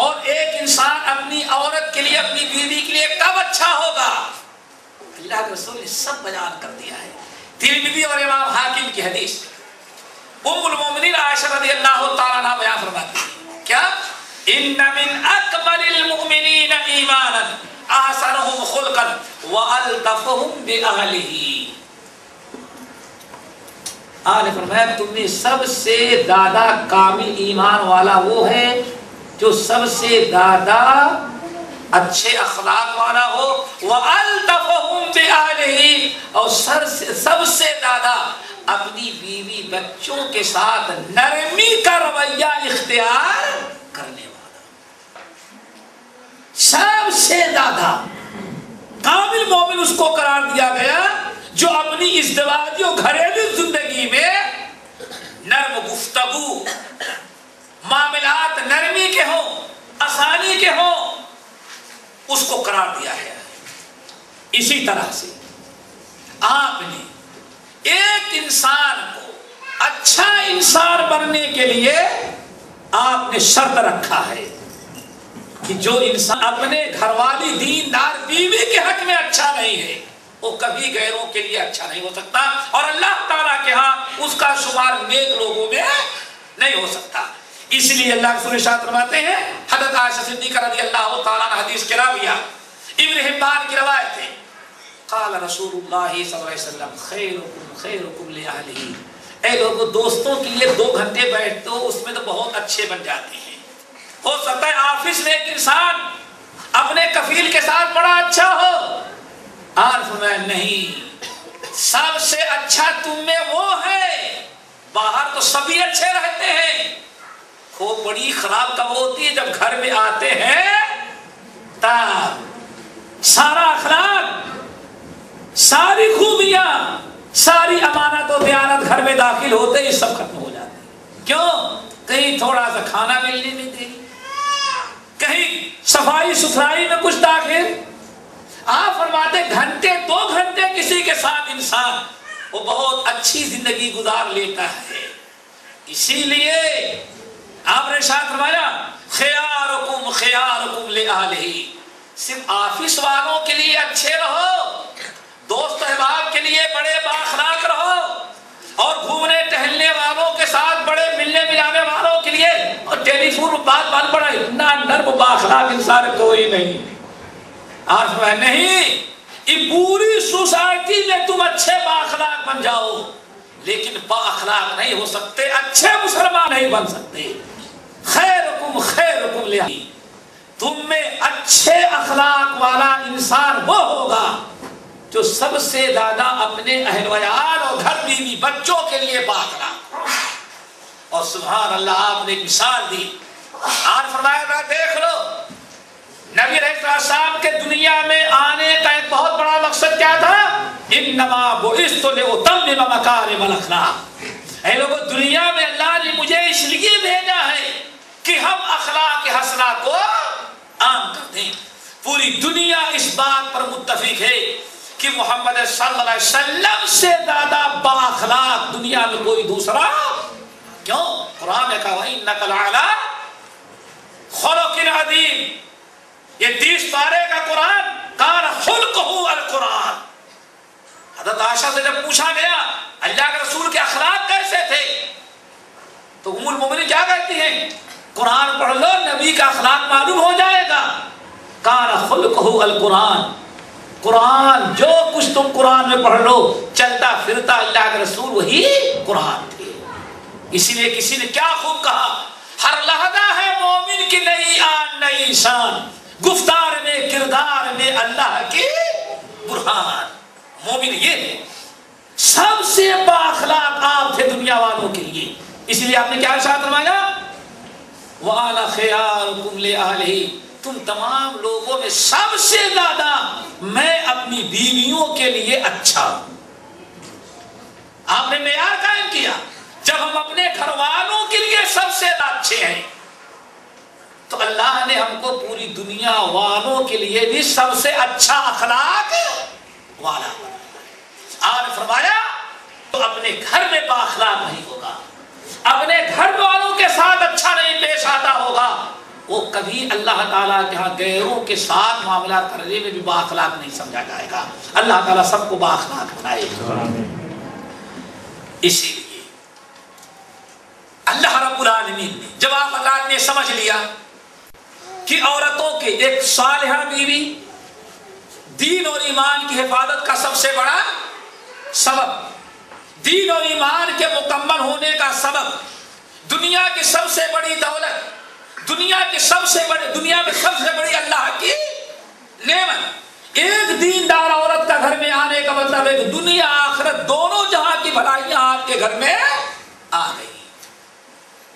اور ایک انسان اپنی عورت کے لیے اپنی بیوی کے لیے کب اچھا ہوگا اللہ کے رسول نے سب بیان کر دیا ہے. ترمذی اور امام حاکم کی حدیث ام المومنین عائشہ رضی اللہ تعالیٰ عنہ بیان فرماتی ہیں کیا؟ ان من اکمل المؤمنین ایمانا احسنهم خلقا والطفهم باہلہ. آپ نے فرمایا تم میں سب سے زیادہ کامل ایمان والا وہ ہے جو سب سے زیادہ اچھے اخلاق والا ہو، وَأَلْطَفَهُمْ بِأَهْلِهِ، اور سب سے زیادہ اپنی بیوی بچوں کے ساتھ نرمی کا رویہ اختیار کرنے والا. سب سے زیادہ کامل مومن اس کو قرار دیا گیا جو اپنی ازدواجی و گھریلو زندگی میں نرم گفتگو، معاملات نرمی کے ہوں، آسانی کے ہوں، اس کو قرار دیا ہے. اسی طرح سے آپ نے ایک انسان کو اچھا انسان بننے کے لیے آپ نے شرط رکھا ہے کہ جو انسان اپنے گھر والی دیندار بیوی کے حق میں اچھا نہیں ہے وہ کبھی غیروں کے لیے اچھا نہیں ہو سکتا، اور اللہ تعالیٰ کے ہاں اس کا شمار نیک لوگوں میں نہیں ہو سکتا. اس لیے اللہ کے رسول ارشاد فرماتے ہیں حضرت عائشہ صدیقہ رضی اللہ تعالیٰ عنہ حدیث کے راویہ ابن حبان کی روایت ہے قال رسول اللہ صلی اللہ علیہ وسلم خیرکم خیرکم لأہلہ. اے لوگوں دوستوں کے لیے 2 گھنٹے بیٹھتے ہو اس میں تو بہت اچھے بن جاتے ہیں. ہو سکتا ہے آفس میں ایک انسان اپنے کفیل کے ساتھ بڑا اچھا ہو، عارف میں نہیں، سب سے اچھا تم میں وہ ہے. باہر تو سبھی اچھے رہتے ہیں، خوب بڑی خراب کب ہوتی ہے جب گھر میں آتے ہیں تب سارا اخلاق، ساری خوبیاں، ساری امانت و دیانت گھر میں داخل ہوتے ہی سب ختم ہو جاتے ہیں. کیوں؟ کہیں تھوڑا سا کھانا ملنے میں دے، کہیں صفائی ستھرائی میں کچھ داخل. آپ فرماتے گھنٹے 2 گھنٹے کسی کے ساتھ انسان وہ بہت اچھی زندگی گزار لیتا ہے. اسی لیے آپ نے ارشاد فرمایا خیارکم خیارکم لأہلہ. صرف آفس والوں کے لیے اچھے رہو، دوست احباب کے لیے بڑے بااخلاق رہو، اور گھومنے ٹہلنے والوں کے ساتھ بڑے ملنے ملانے والوں کے لیے اور ٹیلی فون بات بڑا اتنا نرم بااخلاق انسان کوئی نہیں. عارف میں نہیں، یہ پوری سوسائٹی میں تم اچھے بااخلاق بن جاؤ، لیکن با اخلاق نہیں ہو سکتے، اچھے مسلمان نہیں بن سکتے۔ خیرکم خیرکم لأہلہ، تم میں اچھے اخلاق والا انسان وہ ہوگا جو سب سے زیادہ اپنے اہل ویال اور گھر بیوی بچوں کے لیے با اخلاق۔ اور سبحان اللہ، آپ نے ایک مثال دی، آج فرمایا دیکھ لو نبی علیہ السلام کے دنیا میں آنے کا ایک بہت بڑا مقصد کیا تھا؟ انما بعثت لأتمم مکارم الاخلاق، اے لوگوں دنیا میں اللہ نے مجھے اس لیے بھیجا ہے کہ ہم اخلاق حسنہ کو عام کر دیں۔ پوری دنیا اس بات پر متفق ہے کہ محمد صلی اللہ علیہ وسلم سے زیادہ با اخلاق دنیا میں کوئی دوسرا کیوں؟ قرآن نے کہا وَإِنَّكَ لَعَلَىٰ خُلُقٍ عَظِيمٍ، یہ 30 پارے کا قرآن، کان خلقہ القرآن۔ حضرت عائشہ سے جب پوچھا گیا اللہ کے رسول کے اخلاق کیسے تھے تو ام المؤمنین کیا کہتی ہیں؟ قرآن پڑھ لو نبی کا اخلاق معلوم ہو جائے گا۔ کان خلقہ القرآن، قرآن جو کچھ تم قرآن میں پڑھ لو چلتا پھرتا اللہ کے رسول وہی قرآن تھے۔ اسی لیے کسی نے کیا خوب کہا، ہر لحظہ ہے مومن کی نئی آن نئی شان، گفتار میں کردار میں اللہ کی برہان۔ مومن یہ ہے، سب سے با اخلاق آپ تھے دنیا والوں کے لیے، اس لیے آپ نے کیا ارشاد فرمایا؟ وَأَنَا خِيَارُكُمْ لِأَهْلِهِ، تم تمام لوگوں میں سب سے زیادہ میں اپنی بیویوں کے لیے اچھا ہوں۔ آپ نے معیار قائم کیا، جب ہم اپنے گھر والوں کے لیے سب سے اچھے ہیں تو اللہ نے ہم کو پوری دنیا والوں کے لیے بھی سب سے اچھا اخلاق والا بنایا۔ آپ نے فرمایا تو اپنے گھر میں با اخلاق نہیں ہوگا، اپنے گھر والوں کے ساتھ اچھا نہیں پیش آتا ہوگا، وہ کبھی اللہ تعالیٰ کے ہاں غیروں کے ساتھ معاملات کرنے میں بھی با اخلاق نہیں سمجھا جائے گا۔ اللہ تعالیٰ سب کو با اخلاق بنائے۔ اسی لیے اللہ رب العالمین نے جب آپ حضرات نے سمجھ لیا کہ عورتوں کے ایک صالحہ بیوی دین اور ایمان کی حفاظت کا سب سے بڑا سبب، دین اور ایمان کے مکمل ہونے کا سبب، دنیا کی سب سے بڑی دولت، دنیا میں سب سے بڑی اللہ کی نعمت، ایک دیندار عورت کا گھر میں آنے کا مطلب ہے کہ دنیا آخرت دونوں جہاں کی بھلائیاں آپ کے گھر میں آ گئی۔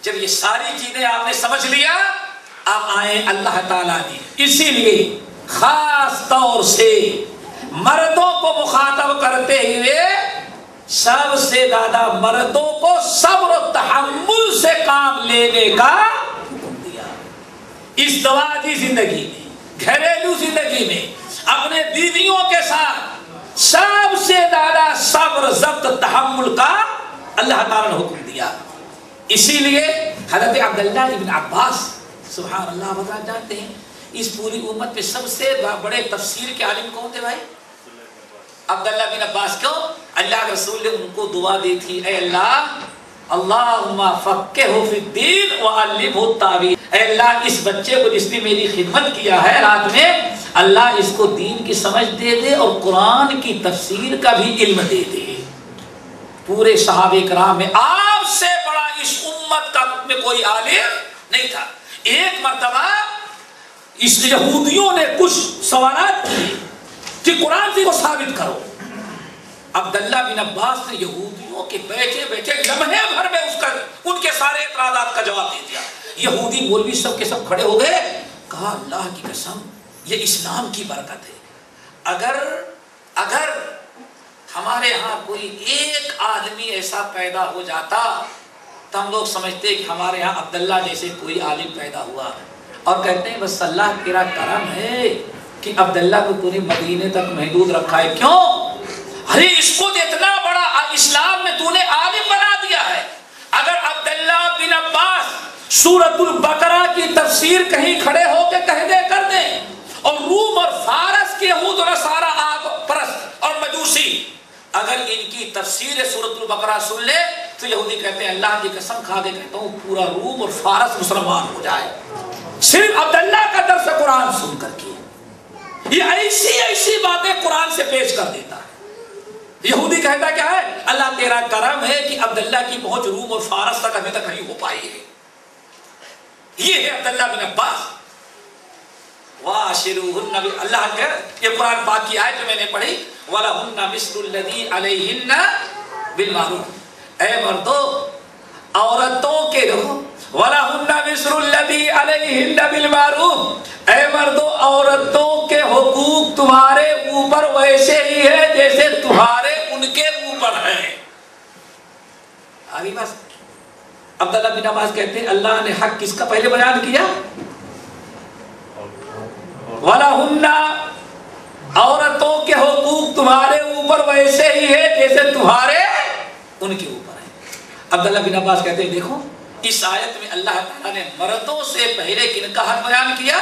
جب یہ ساری چیزیں آپ نے سمجھ لیا، اب آئے اللہ تعالیٰ نے اسی لیے خاص طور سے مردوں کو مخاطب کرتے ہوئے سب سے زیادہ مردوں کو صبر و تحمل سے کام لینے کا حکم دیا۔ اس دواجی زندگی میں، گھریلو زندگی میں اپنے بیویوں کے ساتھ سب سے زیادہ صبر ضبط تحمل کا اللہ تعالیٰ نے حکم دیا۔ اسی لیے حضرت عبداللہ ابن عباس سبحان اللہ بتا جانتے ہیں اس پوری امت میں سب سے بڑے تفسیر کے عالم کون تھے بھائی؟ عبداللہ بن عباس کو اللہ کے رسول نے ان کو دعا دی تھی، اے اللہ اللہم فقہہ فی الدین وعلمہ التاویل، اے اللہ اس بچے کو جس نے میری خدمت کیا ہے رات میں، اللہ اس کو دین کی سمجھ دے دے اور قرآن کی تفسیر کا بھی علم دے دے۔ پورے صحابہ کرام میں آپ سے بڑا اس امت کا میں کوئی عالم نہیں تھا۔ ایک مرتبہ اس یہودیوں نے کچھ سوالات کیے کہ قرآن سے کو ثابت کرو۔ عبداللہ بن عباس نے یہودیوں کے بیٹھے بیٹھے لمحے بھر میں ان کے سارے اعتراضات کا جواب دے دیا۔ یہودی مولوی سب کے سب کھڑے ہو گئے، کہا اللہ کی قسم یہ اسلام کی برکت ہے، اگر ہمارے ہاں کوئی ایک آدمی ایسا پیدا ہو جاتا تو ہم لوگ سمجھتے کہ ہمارے ہاں عبداللہ جیسے کوئی عالم پیدا ہوا، اور کہتے ہیں بس اللہ تیرا کرم ہے کہ عبداللہ کو پوری مدینے تک محدود رکھا ہے۔ کیوں؟ ارے اس کو اتنا بڑا اسلام میں تو نے عالم بنا دیا ہے۔ اگر عبداللہ بن عباس سورۃ البقرہ کی تفسیر کہیں کھڑے ہو کے کہہ دے کر دیں، اور روم اور فارس کے یہود و نصارہ آگ پرست اور مجوسی اگر ان کی تفسیر سورۃ البقرہ سن لے تو یہودی کہتے ہیں اللہ کی قسم کھا کے کہتا ہوں پورا روم اور فارس مسلمان ہو جائے، صرف عبداللہ کا درس قرآن سن کر کے۔ یہ ایسی باتیں قرآن سے پیش کر دیتا ہے۔ یہودی کہتا کیا ہے؟ اللہ تیرا کرم ہے کہ عبداللہ کی پہنچ روم اور فارس تک ابھی تک نہیں ہو پائی ہے. یہ ہے عبداللہ بن عباس. وَعَاشِرُوهُنَّ اللہ کے یہ قرآن پاک کی آیت میں نے پڑھی وَلَهُنَّ مِثْلُ الَّذِي عَلَيْهِنَّ بِالْمَعْرُوفِ. اے مردو عورتوں کے رہو وَلَهُنَّ مِثْلُ الَّذِي عَلَيْهِنَّ بِالْمَعْرُوفِ. اے مردو عورتوں کے حقوق تمہارے اوپر ویسے ہی ہے جیسے تمہارے ان کے اوپر ہے. آگے بس عبداللہ بن عباس کہتے ہیں اللہ نے حق کس کا پہلے بیان کیا؟ وَلَهُنَّ عورتوں کے حقوق تمہارے اوپر ویسے ہی ہے جیسے تمہارے ان کے اوپر ہے. عبداللہ بن عباس کہتے ہیں دیکھو اس آیت میں اللہ تعالیٰ نے مردوں سے پہلے کن کا حق بیان کیا؟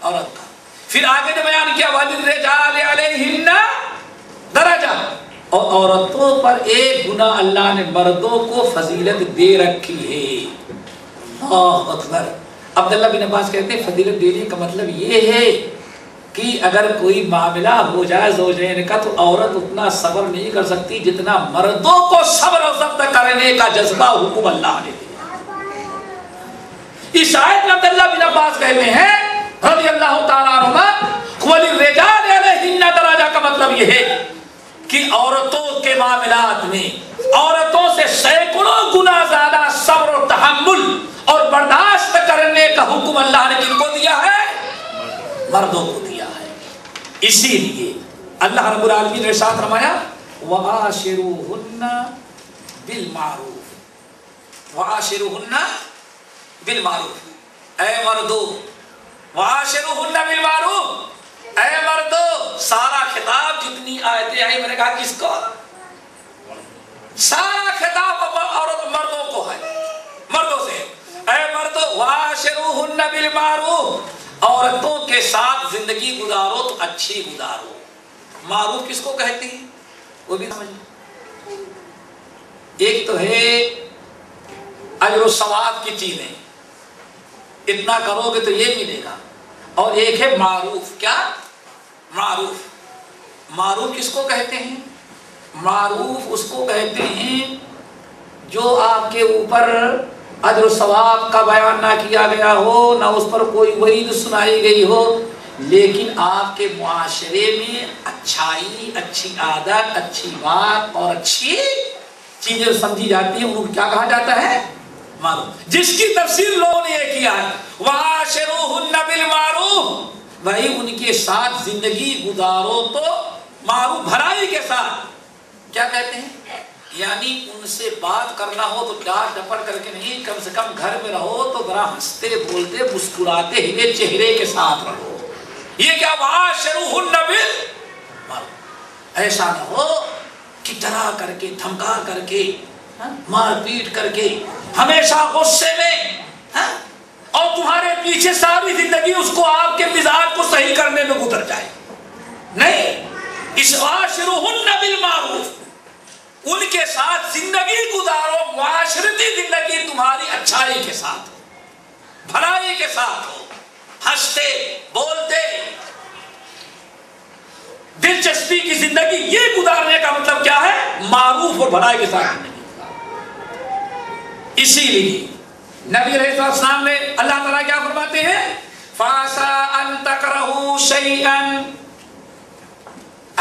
عورت کا. پھر آگے نے بیان کیا وَلِلرِّجَالِ عَلَيْهِنَّ دَرَجَةٌ. اور عورتوں پر ایک گنا اللہ نے مردوں کو فضیلت دے رکھی ہے. اللہ اکبر. عبداللہ بن عباس کہتے ہیں فضیلت دینے کا مطلب یہ ہے کہ اگر کوئی معاملہ ہو جائے زوجین کا تو عورت اتنا صبر نہیں کر سکتی جتنا مردوں کو صبر و ضبط کرنے کا جذبہ حکم اللہ نے دیا. اس آیت میں عبداللہ بن عباس کہتے ہیں رضی اللہ تعالیٰ عنہما وَلِلرِّجَالِ عَلَيْهِنَّ دَرَجَةٌ کا مطلب یہ ہے کہ عورتوں کے معاملات میں عورتوں سے سینکڑوں گنا زیادہ صبر و تحمل اور برداشت کرنے کا حکم اللہ نے کن کو دیا ہے؟ مردوں کو دیا ہے. اسی لیے اللہ رب العالمین نے ارشاد فرمایا وَعَاشِرُوهُنَّ بِالْمَعْرُوفِ. وَعَاشِرُوهُنَّ بِالْمَعْرُوفِ. اے مردو وَعَاشِرُوهُنَّ بِالْمَعْرُوفِ. اے مردو سارا خطاب جتنی آیتیں آئی میں نے کہا کس کو؟ سارا خطاب عورت مردوں کو ہے. مردوں سے اے مردو وَعَاشِرُوهُنَّ بِالْمَعْرُوفِ. عورتوں کے ساتھ زندگی گزارو تو اچھی گزارو. معروف کس کو کہتے ہیں وہ بھی سمجھ. ایک تو ہے اجر و ثواب کی چیزیں اتنا کرو گے تو یہ ملے گا اور ایک ہے معروف. کیا معروف؟ معروف کس کو کہتے ہیں؟ معروف اس کو کہتے ہیں جو آپ کے اوپر اجر و ثواب کا بیان نہ کیا گیا ہو نہ اس پر کوئی وعید سنائی گئی ہو لیکن آپ کے معاشرے میں اچھائی اچھی عادت اچھی بات اور اچھی چیزیں سمجھی جاتی ہیں ان کو کیا کہا جاتا ہے؟ معروف. جس کی تفسیر لوگوں نے یہ کیا ہے وَعَاشِرُوهُنَّ بِالْمَعْرُوفِ. بھائی ان کے ساتھ زندگی گزارو تو معروف بھلائی کے ساتھ. کیا کہتے ہیں؟ یعنی ان سے بات کرنا ہو تو ڈانٹ ڈپٹ کر کے نہیں کم سے کم گھر میں رہو تو ذرا ہنستے بولتے مسکراتے ہوئے چہرے کے ساتھ رہو. یہ کیا وَعَاشِرُوهُنَّ بِالْمَعْرُوفِ. ایسا نہ ہو کہ ڈرا کر کے دھمکا کر کے مار پیٹ کر کے ہمیشہ غصے میں اور تمہارے پیچھے ساری زندگی اس کو آپ کے مزاج کو صحیح کرنے میں گزر جائے. نہیں. اس وَعَاشِرُوهُنَّ بِالْمَعْرُوفِ. ان کے ساتھ زندگی گزارو معاشرتی زندگی تمہاری اچھائی کے ساتھ ہو بھلائی کے ساتھ ہو ہنستے بولتے دلچسپی کی زندگی. یہ گزارنے کا مطلب کیا ہے؟ معروف اور بھلائی کے ساتھ زندگی. اسی لیے نبی علیہ السلام نے اللہ تعالیٰ کیا فرماتے ہیں فَعَسَىٰ أَن تَكْرَهُوا شَيْئًا.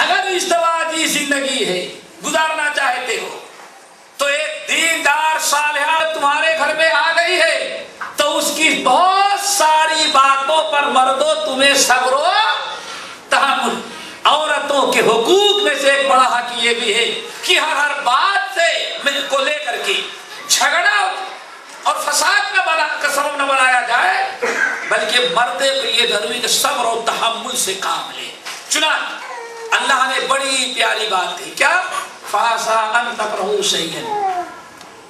اگر ازدواجی زندگی ہے گزارنا چاہتے ہو تو ایک دیندار صالحہ تمہارے گھر میں آ گئی ہے تو اس کی بہت ساری باتوں پر مردوں تمہیں صبر و تحمل. عورتوں کے حقوق میں سے ایک بڑا حق یہ بھی ہے کہ ہر بات سے کو لے کر کے جھگڑا اور فساد کا سبب نہ بنایا جائے بلکہ مردے کو یہ ضروری کہ صبر و تحمل سے کام لے. چنانچہ اللہ نے بڑی پیاری بات کہی. کیا؟ فَعَسَىٰ أَن تَكْرَهُوا شَيْئًا.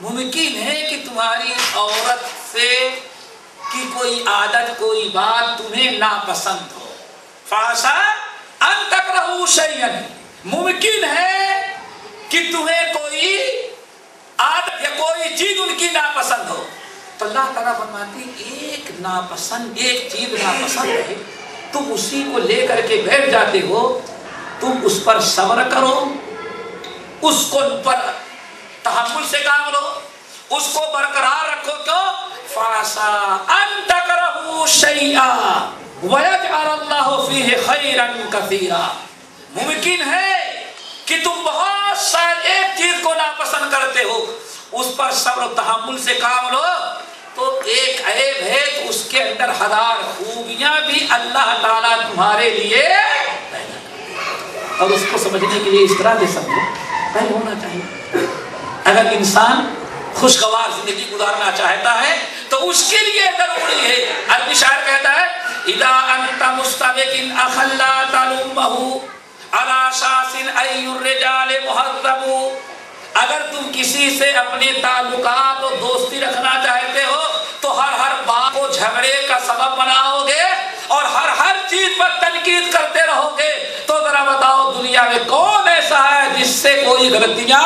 ممکن ہے کہ تمہاری عورت سے کی کوئی عادت کوئی بات تمہیں ناپسند ہو. فَعَسَىٰ أَن تَكْرَهُوا شَيْئًا. ممکن ہے کہ تمہیں کوئی عادت یا کوئی چیز ان کی ناپسند ہو تو اللہ تعالیٰ فرماتی ایک ناپسند ایک چیز ناپسند ہے تم اسی کو لے کر کے بیٹھ جاتے ہو. تم اس پر صبر کرو اس کو پر تحمل سے کام لو، اس کو برقرار رکھو. کیوں؟ فَعَسَىٰ أَن تَكْرَهُوا شَيْئًا وَيَجْعَلَ اللَّهُ فِيهِ خَيْرًا كَثِيرًا. ممکن ہے کہ تم بہت ساری ایک چیز کو ناپسند کرتے ہو، اس پر صبر و تحمل سے کام لو تو ایک عیب ہے تو اس کے اندر ہزار خوبیاں بھی اللہ تعالیٰ تمہارے لیے پیدا کرے. اور اس کو سمجھنے کے لیے اس طرح سے سمجھو پہلے ہونا چاہیے. اگر انسان خوشگوار زندگی گزارنا چاہتا ہے تو اس کے لیے ضروری ہے. عربی شاعر کہتا ہے اذا انت مستبق اخلا تلومه على شاس ای الرجال مهذب. اگر تم کسی سے اپنے تعلقات اور دوستی رکھنا چاہتے ہو تو ہر بات کو جھگڑے کا سبب بناؤ گے اور ہر چیز پر تنقید کرتے رہو گے تو ذرا بتاؤ دنیا میں کون ایسا ہے جس سے کوئی غلطیاں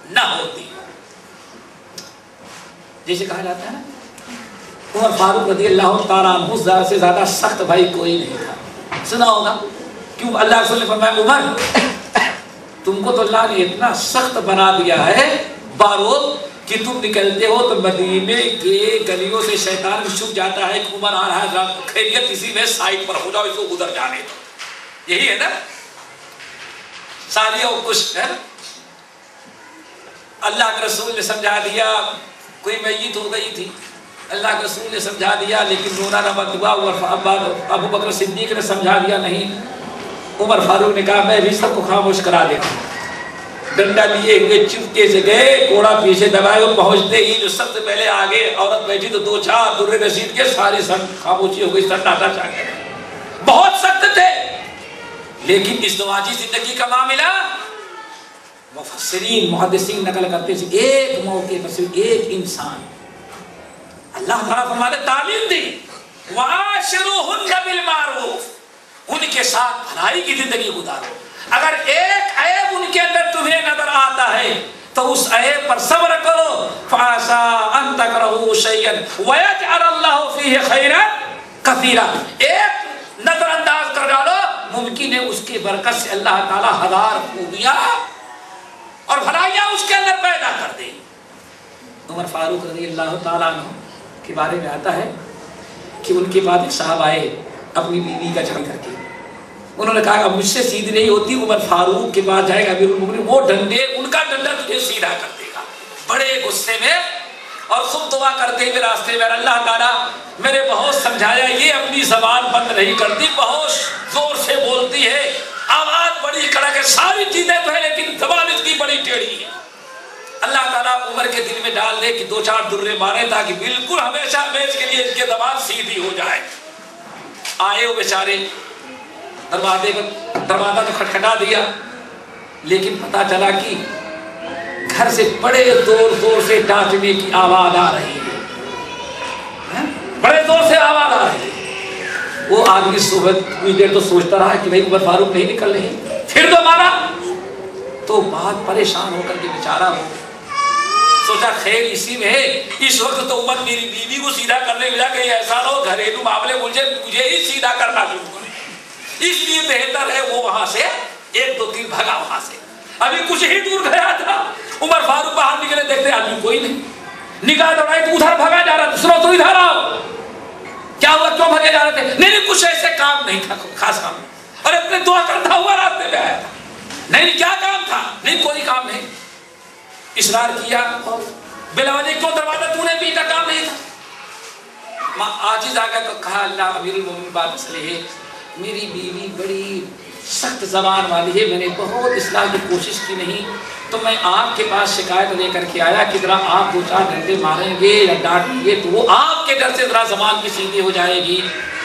نہ ہوتی. جیسے کہا جاتا ہے نا عمر فاروق رضی اللہ تعالیٰ عنہ سے زیادہ سخت بھائی کوئی نہیں تھا. سنا ہوگا کیوں اللہ رسول نے فرمایا عمر تم کو تو اللہ نے اتنا سخت بنا دیا ہے بارود کہ تم نکلتے ہو تو مدینے کے گلیوں سے شیطان بھی چھپ جاتا ہے کہ عمر آ رہا ہے خیریت اسی میں سائڈ پر ہو جاؤ اس کو ادھر جانے دو. یہی ہے نا سالیہ کچھ ہے. اللہ کے رسول نے سمجھا دیا کوئی میت ہو گئی تھی اللہ کے رسول نے سمجھا دیا لیکن رونا نہ مت ہوا. ابو بکر صدیق نے سمجھا دیا نہیں. عمر فاروق نے کہا میں بھی سب کو خاموش کرا دیتا ہوں. ڈنڈا لیے ہوئے چپکے سے گئے کوڑا پیچھے دبائے اور پہنچتے ہی جو سب سے پہلے آگے عورت بیٹھی تو دو چار در رشید کے ساری سن خاموشی ہو گئی. سناٹا چھا گیا. بہت سخت تھے لیکن ازدواجی زندگی کا معاملہ مفسرین محدثین نقل کرتے ہیں ایک موقع پر صرف ایک انسان اللہ تعالیٰ فرماتے تعلیم دی وَعَاشِرُوهُنَّ بِالْمَعْرُوفِ ان کے ساتھ بھلائی کی زندگی گزارو. اگر ایک عیب ان کے اندر تمہیں نظر آتا ہے تو اس عیب پر صبر کرو. فَعَسَىٰ أَن تَكْرَهُوا شَيْئًا وَيَجْعَلَ اللَّهُ فِيهِ خَيْرًا كَثِيرًا. ایک نظر انداز کر ڈالو ممکن ہے اس کی برکت سے اللہ تعالیٰ ہزار خوبیاں اور بھلائیاں اس کے اندر پیدا کر دے. عمر فاروق رضی اللہ تعالیٰ عنہ کے بارے میں آتا ہے کہ ان کے بعد ایک صاحب آئے اپنی بیوی کا جھگڑ کر کے. انہوں نے کہا مجھ سے سیدھی نہیں ہوتی عمر فاروق کے پاس جائے گا امیر المومنین وہ ڈنڈے ان کا ڈنڈا تجھے سیدھا کر دے گا. بڑے غصے میں اور خود دعا کرتے ہوئے راستے میں اللہ تعالیٰ میں نے بہت سمجھایا یہ اپنی زبان بند نہیں کرتی بہت زور سے بولتی ہے آواز بڑی کڑک ہے ساری چیزیں تو ہے لیکن زبان اس کی بڑی ٹیڑھی ہے. اللہ تعالیٰ عمر کے دل میں ڈال دے کہ دو چار درے مارے تاکہ بالکل ہمیشہ ہمیش کے لیے اس کی زبان سیدھی ہو جائے. آئے وہ بیچارے دروازہ تو کھٹکھٹا دیا لیکن پتا چلا کہ گھر سے بڑے زور سے ڈانٹنے کی آواز آ رہی ہے. بڑے زور سے آواز آ رہی ہے. وہ آدمی صبح کچھ دیر تو سوچتا رہا کہ بھائی عمر فاروق نہیں نکل رہے. پھر تو مارا تو بہت پریشان ہو کر کے بیچارہ ہو سوچا خیر اسی میں ہے. اس وقت تو عمر میری بیوی کو سیدھا کرنے لگا کہ ایسا نہ ہو گھریلو معاملے مجھے ہی سیدھا کرنا شروع کرے. اس لیے بہتر ہے وہ وہاں سے ایک دو تین بھگا وہاں سے. ابھی کچھ ہی دور گیا تھا عمر فاروق باہر نکلے دیکھتے آدمی کوئی نہیں. نگاہ دوڑائی تو ادھر بھگا جا رہا دوسرا تو ادھر آؤ. کیا ہوا کیوں بھگے جا رہے تھے؟ نہیں کچھ ایسے کام نہیں تھا خاص کام اور اپنے دعا کرتا ہوا راستے میں آیا تھا. نہیں کیا کام تھا؟ نہیں کوئی کام نہیں. اصرار کیا بلا وجہ کیوں دروازہ تو نے پیٹا کام نہیں تھا. عاجز آ گیا تو کہا اللہ امیر المومنین بات اصلی ہے میری بیوی بڑی سخت زبان والی ہے میں نے بہت اصلاح کی کوشش کی نہیں تو میں آپ کے پاس شکایت لے کر کے آیا کہ ذرا آپ دو چار ڈنڈے ماریں گے یا ڈانٹیں گے تو وہ آپ کے ڈر سے ذرا زبان کی سیدھی ہو جائے گی.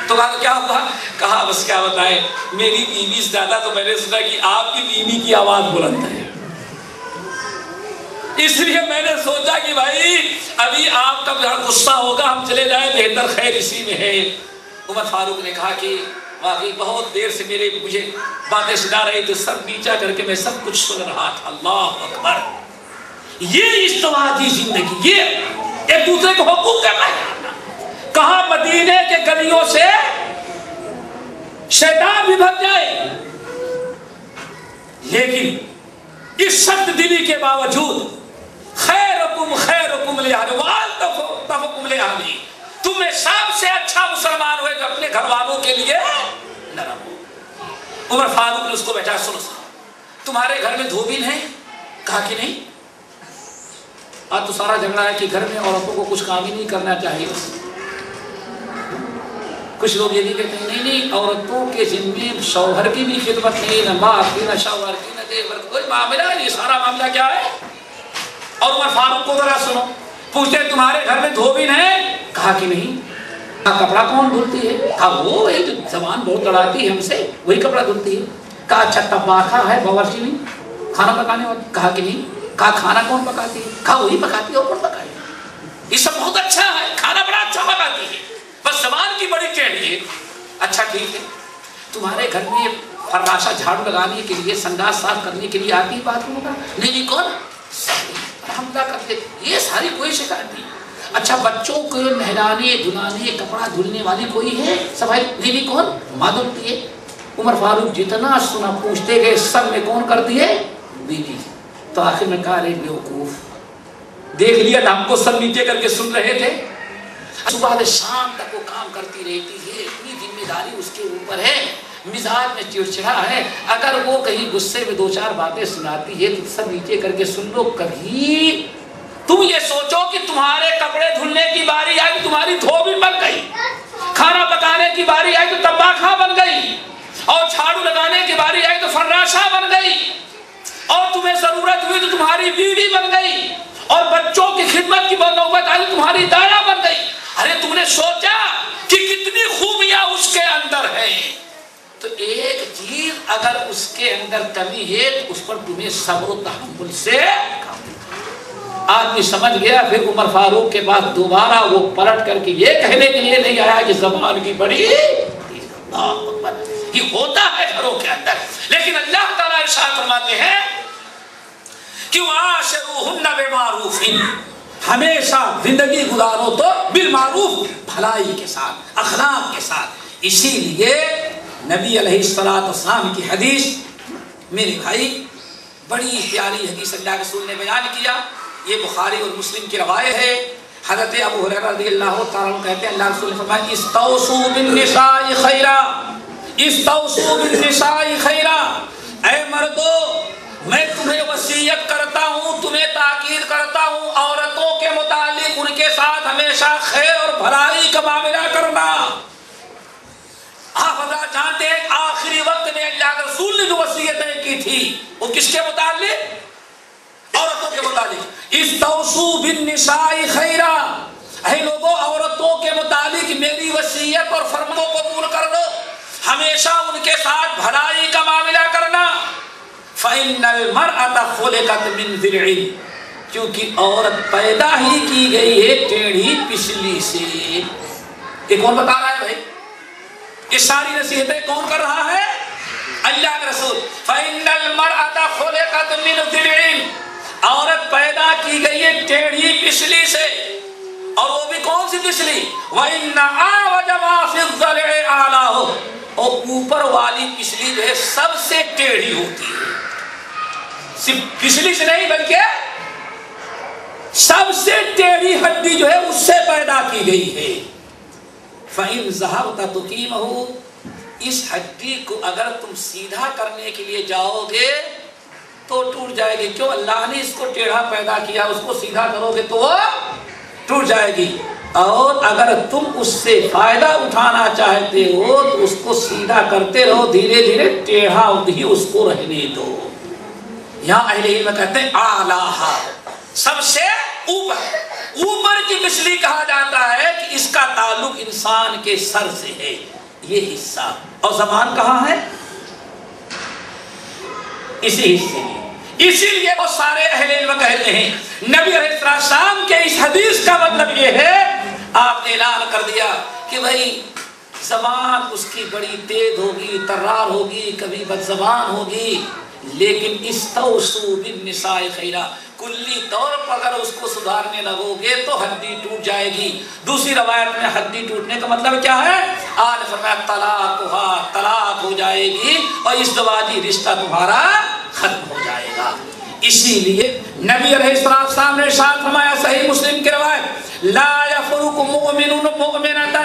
تو کہا کیا ہوا؟ کہا بس کیا بتائیں میری بیوی سے زیادہ تو میں نے سنا کہ آپ کی بیوی کی آواز بلند ہے اس لیے میں نے سوچا کہ بھائی ابھی آپ کا غصہ ہوگا ہم چلے جائیں بہتر خیر اسی میں ہے. عمر فاروق نے کہا کہ واقعی بہت دیر سے مجھے باتیں سنا رہی تھی سب نیچا کر کے میں سب کچھ سن رہا تھا. اللہ اکبر. یہ اجتماعی زندگی یہ ایک دوسرے کو حقوق کرنا ہے. کہاں مدینے کے گلیوں سے شیطان بھی بھگ جائے لیکن اس سخت دلی کے باوجود خیرکم خیرکم لأہلکم لأہلہ، تم میں سب سے اچھا مسلمان ہوئے جو اپنے گھر والوں کے لیے نرم ہو۔ عمر فاروق نے اس کو بیٹھا، سنو تمہارے گھر میں دھوبن ہے؟ کہا کہ نہیں۔ آج تو سارا جھگڑا ہے کہ گھر میں عورتوں کو کچھ کام ہی نہیں کرنا چاہیے۔ کچھ لوگ یہ بھی کہتے ہیں نہیں نہیں، عورتوں کے ذمے شوہر کی بھی خدمت نہیں، نہ ماں کی نہ شوہر کی نہ دیور کی، کوئی معاملہ نہیں، سارا معاملہ کیا ہے۔ اور عمر فاروق کو ذرا سنو، پوچھتے تمہارے گھر میں دھوبن ہے؟ کہا کہ نہیں۔ کہا کپڑا کون دھلتی ہے؟ کہا وہ وہی جو زبان بہت لڑاتی ہے ہم سے، وہی کپڑا دھلتی ہے۔ کہا اچھا طباخہ ہے باورچی نہیں، کھانا پکانے والی؟ کہا کہ نہیں۔ کہا کھانا کون پکاتی ہے؟ کہا وہی پکاتی ہے، اور کون پکائے؟ یہ سب بہت اچھا ہے، کھانا بڑا اچھا پکاتی ہے، بس زبان کی بڑی ٹیڑھی ہے۔ اچھا ٹھیک ہے، تمہارے گھر میں فراشہ جھاڑو لگانے کے لیے، سنڈاس صاف کرنے کے لیے آتی ہے بات ہوگا؟ نہیں نہیں، کون؟ حملہ کرتے، یہ ساری کوئی شکایت نہیں۔ اچھا بچوں کو نہلانے دھلانے کپڑا دھلنے والی کوئی ہے صفائی؟ نہیں نہیں، کون؟ ماں دھلتی ہے۔ عمر فاروق جتنا سنا پوچھتے گئے، سب میں کون کرتی ہے؟ بیوی۔ تو آخر میں کہا رہے بیوقوف، دیکھ لیا تھا ہم کو سب نیچے کر کے سن رہے تھے، صبح سے شام تک وہ کام کرتی رہتی ہے، اتنی ذمہ داری اس کے اوپر ہے، مزاج میں چڑچڑا ہے، اگر وہ کہیں غصے میں دو چار باتیں سناتی ہے تو سب نیچے کر کے سن لو۔ کبھی تم یہ سوچو کہ تمہارے کپڑے دھلنے کی باری آئی تو تمہاری دھوبی بن گئی، کھانا پکانے کی باری آئی تو طباخہ بن گئی، اور جھاڑو لگانے کی باری آئی تو فراشہ بن گئی، اور تمہیں ضرورت ہوئی تو تمہاری بیوی بن گئی، اور بچوں کی خدمت کی نوبت آئی تو تمہاری دایا بن گئی۔ ارے تم نے سوچا کہ کتنی خوبیاں اس کے اندر ہیں، تو ایک چیز اگر اس کے اندر کمی ہے تو اس پر تمہیں صبر و تحمل سے آدمی سمجھ گیا۔ پھر عمر فاروق کے پاس دوبارہ وہ پلٹ کر کے یہ کہنے کے لیے نہیں آیا کہ زبان کی بڑی یہ ہوتا ہے گھروں کے اندر، لیکن اللہ تعالیٰ ارشاد فرماتے ہیں کہ وَعَاشِرُوهُنَّ بِمَعْرُوفٍ، ہمیشہ زندگی گزارو تو بالمعروف، بھلائی کے ساتھ، اخلاق کے ساتھ۔ اسی لیے نبی علیہ السلام کی حدیث، میرے بھائی بڑی پیاری حدیث اللہ کے رسول نے بیان کیا، یہ بخاری اور مسلم کی روایت ہے۔ حضرت ابو ہریرہ رضی اللہ تعالیٰ عنہ کہتے ہیں اللہ رسول نے فرمایا استوصوا بالنساء خیرا، استوصوا بالنساء خیرا، اے مردو میں تمہیں وصیت کرتا ہوں، تمہیں تاکید کرتا ہوں عورتوں کے متعلق ان کے ساتھ ہمیشہ خیر اور بھلائی کا معاملہ کرنا۔ آپ حضرات جانتے ہیں آخری وقت میں اللہ کے رسول نے جو وصیتیں کی تھی وہ کس کے متعلق؟ عورتوں کے متعلق۔ استوصوا بالنساء خیرا، اے لوگوں عورتوں کے متعلق میری وصیت اور فرمان کو قبول کر لو، ہمیشہ ان کے ساتھ بھلائی کا معاملہ کرنا۔ فَإِنَّ الْمَرْأَةَ خُلِقَتْ مِنْ ضِلْعٍ، کیونکہ عورت پیدا ہی کی گئی ہے ٹیڑھی پسلی سے۔ یہ کون بتا رہا ہے بھائی؟ یہ ساری نصیحتیں کون کر رہا ہے؟ اللہ کے رسول۔ فَإِنَّ الْمَرْأَةَ خُلِقَتْ مِنْ ضِلْعٍ، عورت پیدا کی گئی ہے ٹیڑھی پسلی سے، اور وہ بھی کون سی پسلی؟ وَإِنَّ أَعْوَجَ مَا فِي الضَّلْعِ أَعْلَاهُ، اور اوپر والی پسلی جو ہے سب سے ٹیڑھی ہوتی ہے، صرف پسلی سے نہیں بلکہ سب سے ٹیڑھی ہڈی جو ہے اس سے پیدا کی گئی ہے۔ فَإِنْ ذَهَبْتَ تُقِيمَهُ، اس ہڈی کو اگر تم سیدھا کرنے کے لیے جاؤ گے تو ٹوٹ جائے گی۔ کیوں؟ اللہ نے اس کو ٹیڑھا پیدا کیا، اس کو سیدھا کرو گے تو وہ ٹوٹ جائے گی، اور اگر تم اس سے فائدہ اٹھانا چاہتے ہو تو اس کو سیدھا کرتے رہو، دھیرے دھیرے ٹیڑھا ہی اس کو رہنے دو۔ یہاں اہل علم کہتے ہیں اعلیٰ، سب سے اوپر کی پسلی کہا جاتا ہے کہ اس کا تعلق انسان کے سر سے ہے، یہ حصہ، اور زبان کہاں ہے؟ اسی حصے میں۔ اسی لیے وہ سارے اہل علم کہتے ہیں نبی علیہ السلام کے اس حدیث کا مطلب یہ ہے، آپ نے اعلان کر دیا کہ بھائی زبان اس کی بڑی تیز ہوگی، ترار ہوگی، کبھی بد زبان ہوگی، لیکن استوصوا بالنساء خیرا، کلی طور پر اگر اس کو سدھارنے لگو گے تو ہڈی ٹوٹ جائے گی۔ دوسری روایت میں ہڈی ٹوٹنے کا مطلب کیا ہے؟ آج فرمایا طلاق ہو جائے گی، اور ازدواجی رشتہ تمہارا ختم ہو جائے گا۔ اسی لیے نبی علیہ السلام نے ارشاد فرمایا صحیح مسلم کی روایت، لا یفرق مؤمن مؤمنۃ،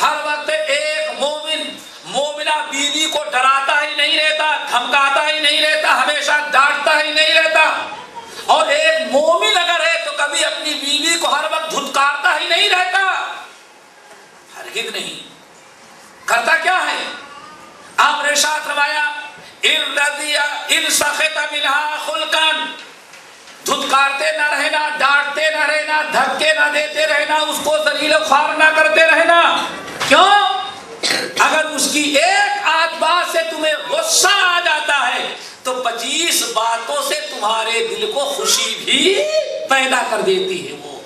ہر وقت ایک مومن مومنہ بیوی کو ڈراتا ہی نہیں رہتا، دھمکاتا ہی نہیں رہتا، ہمیشہ ڈانٹتا ہی نہیں رہتا، اور ایک مومن اگر ہے تو کبھی اپنی بیوی کو ہر وقت دھتکارتا ہی نہیں رہتا، ہرگز نہیں کرتا۔ کیا ہے؟ آپ نے ارشاد فرمایا ان سخط منها خلقا، دھتکارتے نہ رہنا، ڈانٹتے نہ رہنا، دھکے نہ دیتے رہنا، اس کو ذلیل و خوار نہ کرتے رہنا۔ کیوں؟ اگر اس کی ایک آدھ بات سے تمہیں غصہ آ جاتا ہے تو 25 باتوں سے تمہارے دل کو خوشی بھی پیدا کر دیتی ہے وہ۔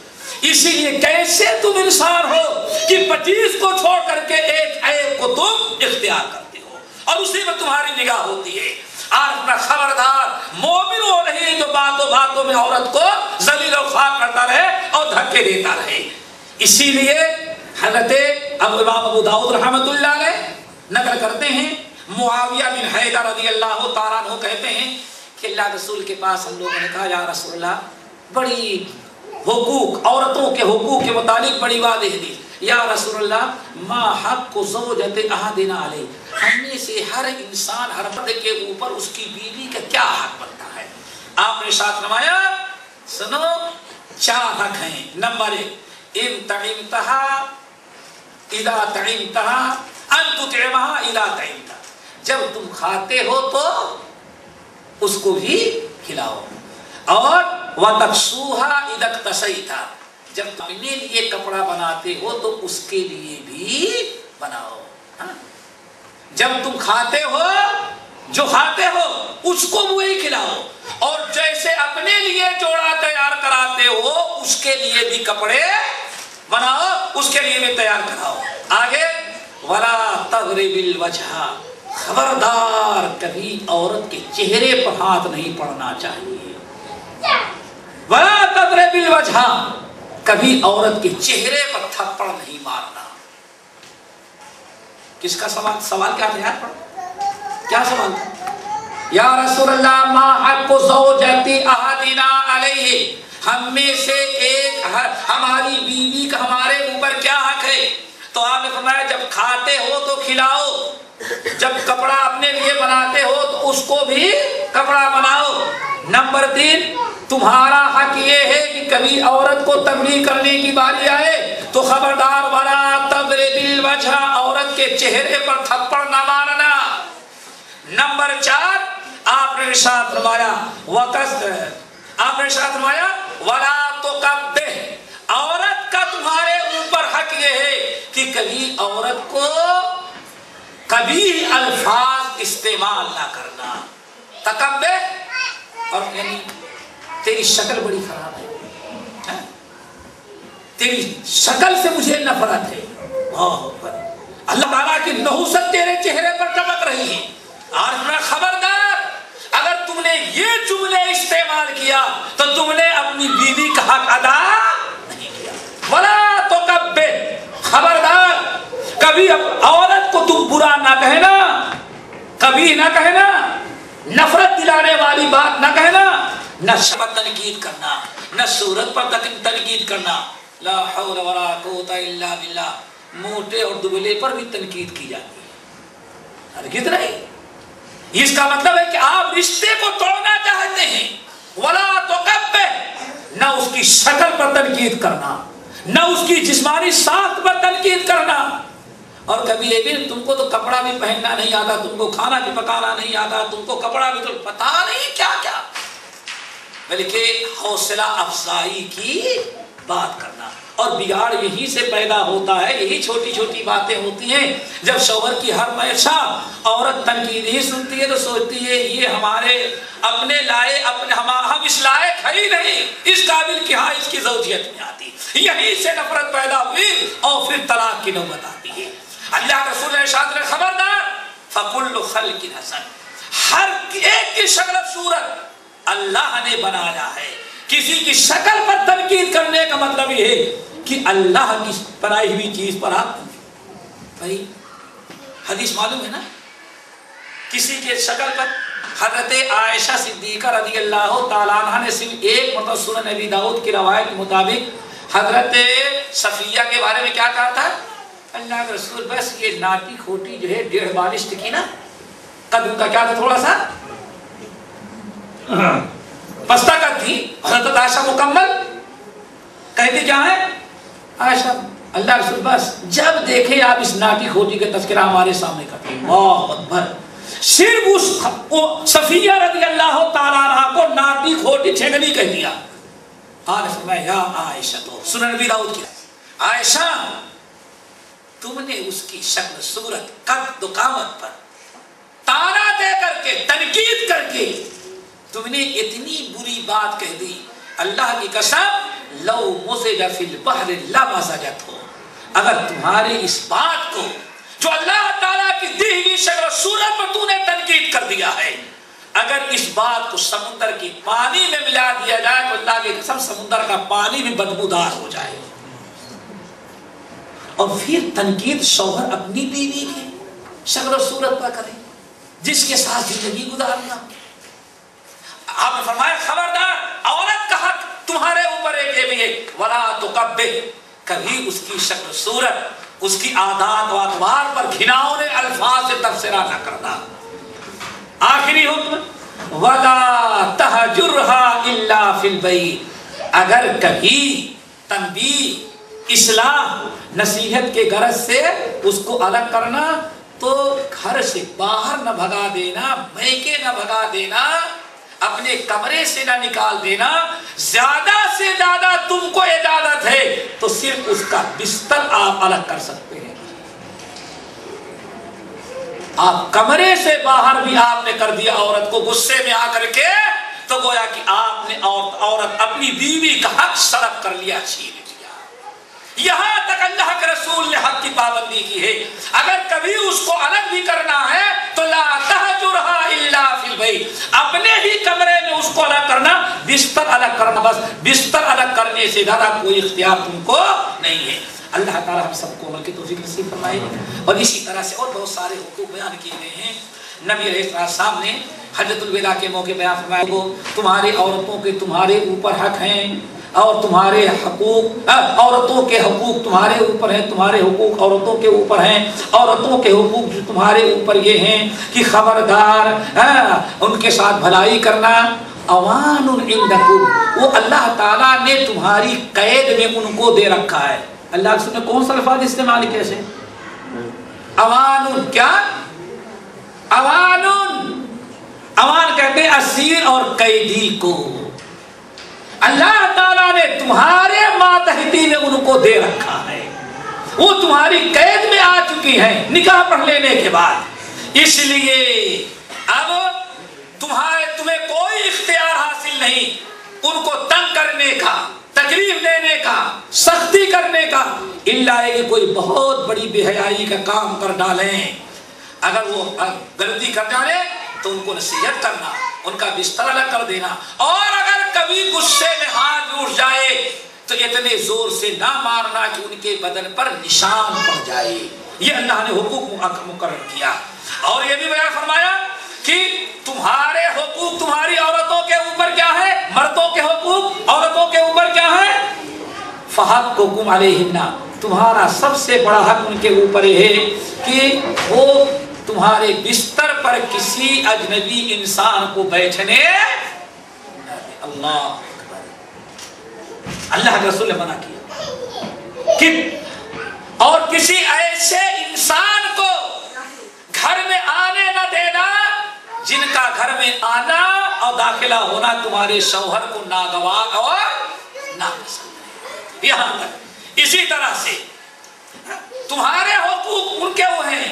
اسی لیے کیسے تم انسان ہو کہ 25 کو چھوڑ کر کے ایک عیب کو تم اختیار کرتے ہو اور اسی میں تمہاری نگاہ ہوتی ہے۔ اور اپنا خبردار مومن ہو رہی جو باتوں میں عورت کو ذلیل و خوار کرتا رہے اور دھکے دیتا رہے۔ اسی لیے حضرت امام ابو داؤد رحمۃ اللہ علیہ نقل کرتے ہیں، معاویہ بن حیدر رضی اللہ تعالیٰ عنہ کہتے ہیں کہ اللہ رسول کے پاس ہم لوگوں نے کہا یا رسول اللہ، بڑی حقوق، عورتوں کے حقوق کے متعلق بڑی واضح حدیث، یا رسول اللہ ما حق زوجۃ احدنا علیہ، ہم میں سے ہر انسان ہر مرد کے اوپر اس کی بیوی کا کیا حق بنتا ہے؟ آپ نے ارشاد فرمایا سنو 4 حق ہیں۔ نمبر 1، ان طعمتها اذا طعمتها ان تطعمها اذا طعمتها، جب تم کھاتے ہو تو اس کو بھی کھلاؤ، اور وتکسوها اذا اکتسیتها، جب تم اپنے لیے کپڑا بناتے ہو تو اس کے لیے بھی بناؤ۔ جب تم کھاتے ہو، جو کھاتے ہو اس کو وہی کھلاؤ، اور جیسے اپنے لیے جوڑا تیار کراتے ہو اس کے لیے بھی کپڑے بناؤ، اس کے لیے بھی تیار کراؤ۔ آگے ولا تضرب الوجہ، خبردار کبھی عورت کے چہرے پر ہاتھ نہیں پڑنا چاہیے۔ ولا تضرب الوجہ، کبھی عورت کے چہرے پر تھپڑ نہیں مارنا۔ کس کا سوال کیا تھا یار؟ کیا سوال تھا؟ یا رسول اللہ ما حق زوجۃ احدنا علیہ، ہم میں سے ایک ہماری بیوی کا ہمارے اوپر کیا حق ہے؟ تو آپ نے فرمایا جب کھاتے ہو تو کھلاؤ، جب کپڑا اپنے لیے بناتے ہو تو اس کو بھی کپڑا بناؤ۔ نمبر 3، تمہارا حق یہ ہے کہ کبھی عورت کو تبلیغ کرنے کی باری آئے تو خبردار ولا تضرب الوجہ، عورت کے چہرے پر تھپڑ نہ مارنا۔ نمبر 4، آپ نے ارشاد فرمایا ولا تقبح، عورت کا تمہارے اوپر حق یہ ہے کہ کبھی عورت کو کبھی الفاظ استعمال نہ کرنا۔ تقبح، اور یعنی تیری شکل بڑی خراب ہے، تیری شکل سے مجھے نفرت ہے، اللہ تعالیٰ کی نحوست تیرے چہرے پر چمک رہی ہے، اور خبردار اگر تم نے یہ جملے استعمال کیا تو تم نے اپنی بیوی کا حق ادا نہیں کیا۔ ولا تقبح، خبردار کبھی عورت کو تم برا نہ کہنا، کبھی نہ کہنا، نفرت دلانے والی بات نہ کہنا، نہ شبہ تنقید کرنا، نہ صورت پر تنقید کرنا۔ لا حول ولا قوت الا باللہ، موٹے اور دبلے پر بھی تنقید کی جاتی ہے، ہرگز نہیں۔ اس کا مطلب ہے کہ آپ رشتے کو توڑنا چاہتے ہیں۔ ولا تقبح، نہ اس کی شکل پر تنقید کرنا، نہ اس کی جسمانی ساخت پر تنقید کرنا، اور کبھی یہ بھی تم کو تو کپڑا بھی پہننا نہیں آتا، تم کو کھانا بھی پکانا نہیں آتا، تم کو کپڑا بھی تو پتا نہیں کیا کیا، بلکہ حوصلہ افزائی کی بات کرنا۔ اور بگاڑ یہی سے پیدا ہوتا ہے، یہی چھوٹی چھوٹی باتیں ہوتی ہیں۔ جب شوہر کی ہر ہمیشہ عورت تنقید ہی سنتی ہے تو سوچتی ہے یہ ہمارے اپنے لائے، ہم اس لائق ہی نہیں، اس قابل کہ ہاں اس کی زوجیت میں آتی، یہیں سے نفرت پیدا ہوئی اور پھر طلاق کی نوبت آتی ہے۔ اللہ کے رسول ارشاد نے خبردار فکل خلق حسن، ہر ایک کی شکل صورت اللہ نے بنایا ہے، کسی کی شکل پر تنقید کرنے کا مطلب یہ ہے کہ اللہ کی بنائی ہوئی چیز پر آپ بھائی حدیث معلوم ہے نا، کسی کے شکل پر حضرت عائشہ صدیقہ رضی اللہ تعالیٰ عنہ نے صرف ایک مرتبہ سنن نبی داؤد کی روایت کے مطابق حضرت صفیہ کے بارے میں کیا کہا تھا؟ اللہ کے رسول بس یہ ناٹی کھوٹی جو ہے 1.5 بالشت کی نا، قد ان کا کیا تھا تھوڑا سا پستہ قد تھی. حضرت عائشہ مکمل کہتی کیا ہے؟ عائشہ اللہ رسول بس جب دیکھے آپ اس ناٹی کھوٹی کا تذکرہ ہمارے سامنے کرتے ہیں. اللہ اکبر. صرف اس صفیہ رضی اللہ تعالیٰ عنہ کو ناٹی کھوٹی چھگنی کہہ دیا. آج فرمایا یا عائشہ، تو سنن نبی داؤد کی عائشہ تم نے اس کی شکل صورت قد و قامت پر تانا دے کر کے تنقید کر کے تم نے اتنی بری بات کہہ دی. اللہ کی قسم لو مزج فی البحر لمزجت ہو، اگر تمہارے اس بات کو جو اللہ تعالیٰ کی دی ہوئی شکل و صورت پر تو نے تنقید کر دیا ہے، اگر اس بات کو سمندر کی پانی میں ملا دیا جائے تو اللہ کی قسم سمندر کا پانی بھی بدبودار ہو جائے. اور پھر تنقید شوہر اپنی بیوی کی شکل و صورت پر کرے جس کے ساتھ زندگی گزارنا. آپ نے فرمایا خبردار، عورت کا حق تمہارے اوپر ایک بھی ہے، ولا تقبح، کبھی اس کی شکل صورت، اس کی عادات و اطوار پر گھناؤنے الفاظ سے تبصرہ نہ کرنا. آخری حکم ولا تہجرها الا فی البیت، اگر کبھی تنبیہ، اصلاح، نصیحت کے غرض سے اس کو الگ کرنا تو گھر سے باہر نہ بھگا دینا، میکے نہ بھگا دینا، اپنے کمرے سے نہ نکال دینا. زیادہ سے زیادہ تم کو اجازت ہے تو صرف اس کا بستر آپ الگ کر سکتے ہیں. آپ کمرے سے باہر بھی آپ نے کر دیا عورت کو غصے میں آ کر کے تو گویا کہ آپ نے عورت اپنی بیوی کا حق سلب کر لیا، چھین لیا. یہاں تک اللہ کے رسول نے حق کی پابندی کی ہے. اگر کبھی اس کو الگ بھی کرنا ہے تو لا تہجرها الا فی البیت، اپنے ہی کمرے میں اس کو الگ کرنا، بستر الگ کرنا، بس بستر الگ کرنے سے زیادہ کوئی اختیار تم کو نہیں ہے. اللہ تعالیٰ ہم سب کو عمل کی توفیق نصیب فرمائے. اور اسی طرح سے اور بہت سارے حقوق بیان کیے گئے ہیں. نبی علیہ السلام نے حجۃ الوداع کے موقع بیان فرمایا تمہاری عورتوں کے تمہارے اوپر حق ہیں اور تمہارے حقوق، عورتوں کے حقوق تمہارے اوپر ہیں، تمہارے حقوق عورتوں کے اوپر ہیں. عورتوں کے حقوق جو تمہارے اوپر یہ ہیں کہ خبردار ان کے ساتھ بھلائی کرنا. اوان عندکم، وہ اللہ تعالیٰ نے تمہاری قید میں ان کو دے رکھا ہے. اللہ کے نے کون سا الفاظ استعمال کیسے؟ اوان، کیا اوان؟ اوان کہتے ہیں اسیر اور قیدی کو. اللہ تعالیٰ نے تمہارے ماتحتی میں ان کو دے رکھا ہے، وہ تمہاری قید میں آ چکی ہیں نکاح پڑھ لینے کے بعد. اس لیے اب تمہیں کوئی اختیار حاصل نہیں ان کو تنگ کرنے کا، تکلیف دینے کا، سختی کرنے کا، الا کہ کوئی بہت بڑی بے حیائی کا کام کر ڈالیں. اگر وہ غلطی کر ڈالیں تو ان کو نصیحت کرنا، ان کا بستر الگ کر دینا. اور اگر کبھی غصے میں ہاتھ اٹھ جائے تو اتنے زور سے نہ مارنا کہ ان کے بدن پر نشان پڑ جائے. یہ اللہ نے حقوق مقرر کیا. اور یہ بھی بیان فرمایا کہ تمہارے حقوق تمہاری عورتوں کے اوپر کیا ہے، مردوں کے حقوق عورتوں کے اوپر کیا ہے. فحقکم علیہن، تمہارا سب سے بڑا حق ان کے اوپر یہ ہے کہ وہ تمہارے بستر پر کسی اجنبی انسان کو بیٹھنے. اللہ اللہ کے رسول نے منع کیا کہ اور کسی ایسے انسان کو گھر میں آنے نہ دینا جن کا گھر میں آنا اور داخلہ ہونا تمہارے شوہر کو ناگوار اور ناپسند. یہاں تک اسی طرح سے تمہارے حقوق ان کے وہ ہیں،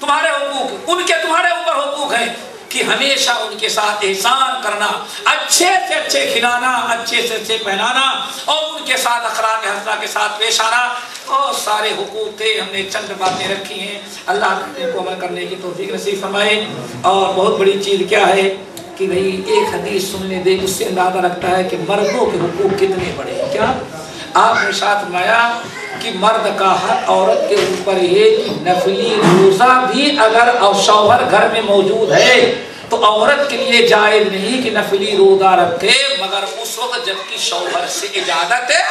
تمہارے حقوق ان کے تمہارے اوپر حقوق ہیں کہ ہمیشہ ان کے ساتھ احسان کرنا، اچھے سے اچھے کھلانا، اچھے سے اچھے پہنانا اور ان کے ساتھ اخلاق حسنہ کے ساتھ پیش آنا. بہت سارے حقوق تھے، ہم نے چند باتیں رکھی ہیں. اللہ کو عمل کرنے کی توفیق نصیب فرمائے. اور بہت بڑی چیز کیا ہے کہ بھئی ایک حدیث سننے دے، اس سے اندازہ رکھتا ہے کہ مردوں کے حقوق کتنے بڑے ہیں. کیا آپ نے ارشاد فرمایا کہ مرد کا حق عورت کے اوپر یہ کہ نفلی روزہ بھی اگر شوہر گھر میں موجود ہے تو عورت کے لیے جائز نہیں کہ نفلی روزہ رکھے مگر اس وقت جبکہ شوہر سے اجازت ہے،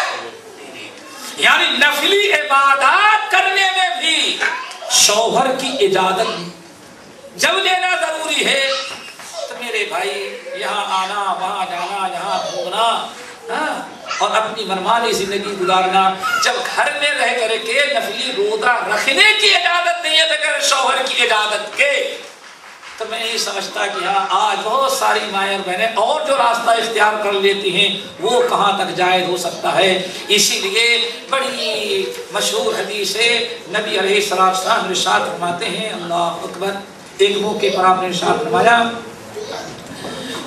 یعنی نفلی عبادات کرنے میں بھی شوہر کی اجازت جب لینا ضروری ہے۔ تو میرے بھائی یہاں آنا وہاں جانا یہاں گھومنا اور اپنی منمانی زندگی گزارنا، جب گھر میں رہ کر کے نفلی روزہ رکھنے کی اجازت نہیں ہے بغیر شوہر کی اجازت کے، تو میں نہیں سمجھتا کہ ہاں آج بہت ساری مائیں اور بہنیں اور جو راستہ اختیار کر لیتی ہیں وہ کہاں تک جائز ہو سکتا ہے۔ اسی لیے بڑی مشہور حدیث ہے، نبی علیہ السلام ارشاد فرماتے ہیں، اللہ اکبر، ایک موقع پر آپ نے ارشاد فرمایا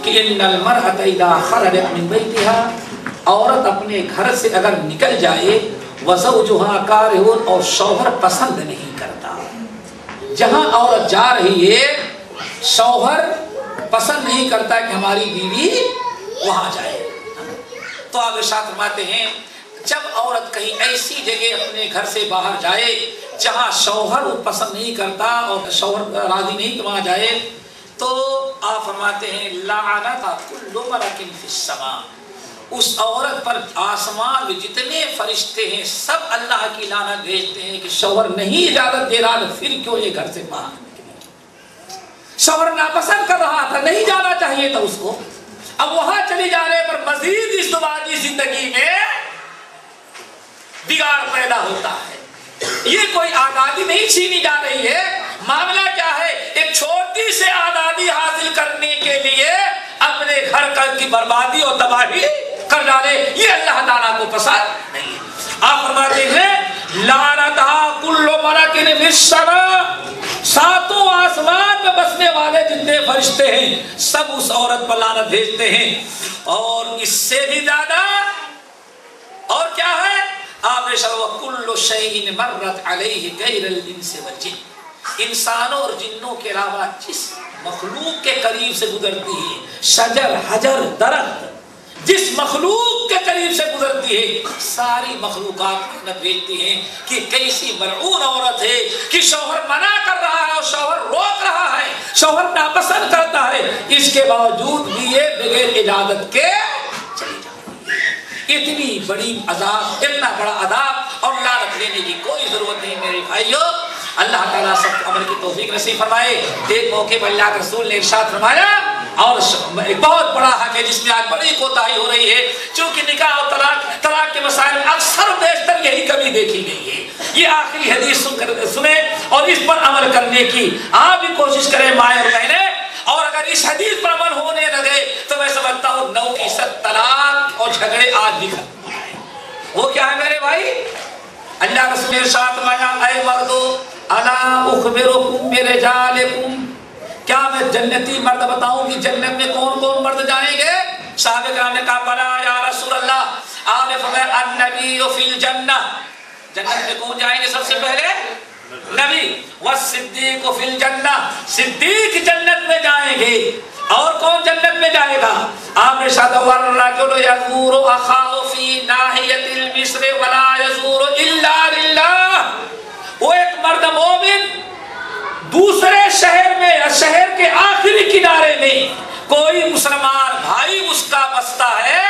کہ ان المرأة اذا خرجت من بیتها، عورت اپنے گھر سے اگر نکل جائے، وزوجها کارہ، اور شوہر پسند نہیں کرتا، جہاں عورت جا رہی ہے شوہر پسند نہیں کرتا کہ ہماری بیوی وہاں جائے، تو آپ ارشاد فرماتے ہیں جب عورت کہیں ایسی جگہ اپنے گھر سے باہر جائے جہاں شوہر پسند نہیں کرتا اور شوہر راضی نہیں کہ وہاں جائے، تو آپ فرماتے ہیں لعنت کل ملک فی السماء، اس عورت پر آسمان میں جتنے فرشتے ہیں سب اللہ کی لعنت بھیجتے ہیں کہ شوہر نہیں اجازت دے رہا، پھر کیوں یہ گھر سے باہر نکلے، شوہر ناپسند کر رہا تھا، نہیں جانا چاہیے تھا اس کو، اب وہاں چلی جانے پر مزید ازدواجی زندگی میں بگاڑ پیدا ہوتا ہے۔ یہ کوئی آزادی نہیں چھینی جا رہی ہے، معاملہ کیا ہے، ایک چھوٹی سے آزادی حاصل کرنے کے لیے اپنے گھر کی بربادی اور تباہی کر ڈالے، یہ اللہ تعالیٰ کو پسند نہیں۔ آپ فرماتے ہیں لعنتھا کل ملک فی السماء، ساتوں آسمان میں بسنے والے جتنے فرشتے ہیں سب اس عورت پر لعنت بھیجتے ہیں، اور اس سے بھی زیادہ اور کیا ہے، آپ نے کل شیء مرت علیہ غیر الانس والجن، انسانوں اور جنوں کے علاوہ جس مخلوق کے قریب سے گزرتی ہے، شجر حجر درخت جس مخلوق کے قریب سے گزرتی ہے، ساری مخلوقات لعنت بھیجتی ہیں کہ کیسی ملعون عورت ہے کہ شوہر منع کر رہا ہے اور شوہر روک رہا ہے، شوہر ناپسند کرتا ہے، اس کے باوجود بھی یہ بغیر اجازت کے چلی جاتی ہے۔ اتنی بڑی عذاب، اتنا بڑا عذاب اور لعنت لینے کی کوئی ضرورت نہیں میرے بھائیو۔ اللہ تعالیٰ سب کو عمل کی توفیق نصیب فرمائے۔ ایک موقع پر اللہ کے رسول نے ارشاد فرمایا، اور ایک بہت بڑا حق ہے جس میں آج بڑی کوتاہی ہو رہی ہے، چونکہ نکاح اور طلاق کے مسائل اکثر بیشتر یہی کمی دیکھی گئی ہے۔ یہ آخری حدیث سنیں اور اس پر عمل کرنے کی آپ بھی کوشش کریں مائیں اور بہنیں، اور اگر اس حدیث پر عمل ہونے لگے تو میں سمجھتا ہوں 9% طلاق اور جھگڑے آج بھی ختم ہیں۔ وہ کیا ہے میرے بھائی، اللہ رسول نے ارشاد فرمایا، اے مردو الا اخبرکم برجالکم، کیا میں جنتی مرد بتاؤں کہ جنت میں کون کون مرد جائیں گے؟ صحابہ کرام نے کہا بلا یا رسول اللہ، آپ نے فرمایا النبی فی الجنہ، جنت میں کون جائیں گے سب سے پہلے؟ نبی، والصدیق فی الجنہ، صدیق جنت میں جائیں گے، اور کون جنت میں جائے گا؟ آپ نے ارشاد والرجل یزور اخاہ فی ناحیۃ المصر ولا یزور الا للہ، وہ ایک مرد مومن دوسرے شہر میں، شہر کے آخری کنارے میں کوئی مسلمان بھائی اس کا بستا ہے،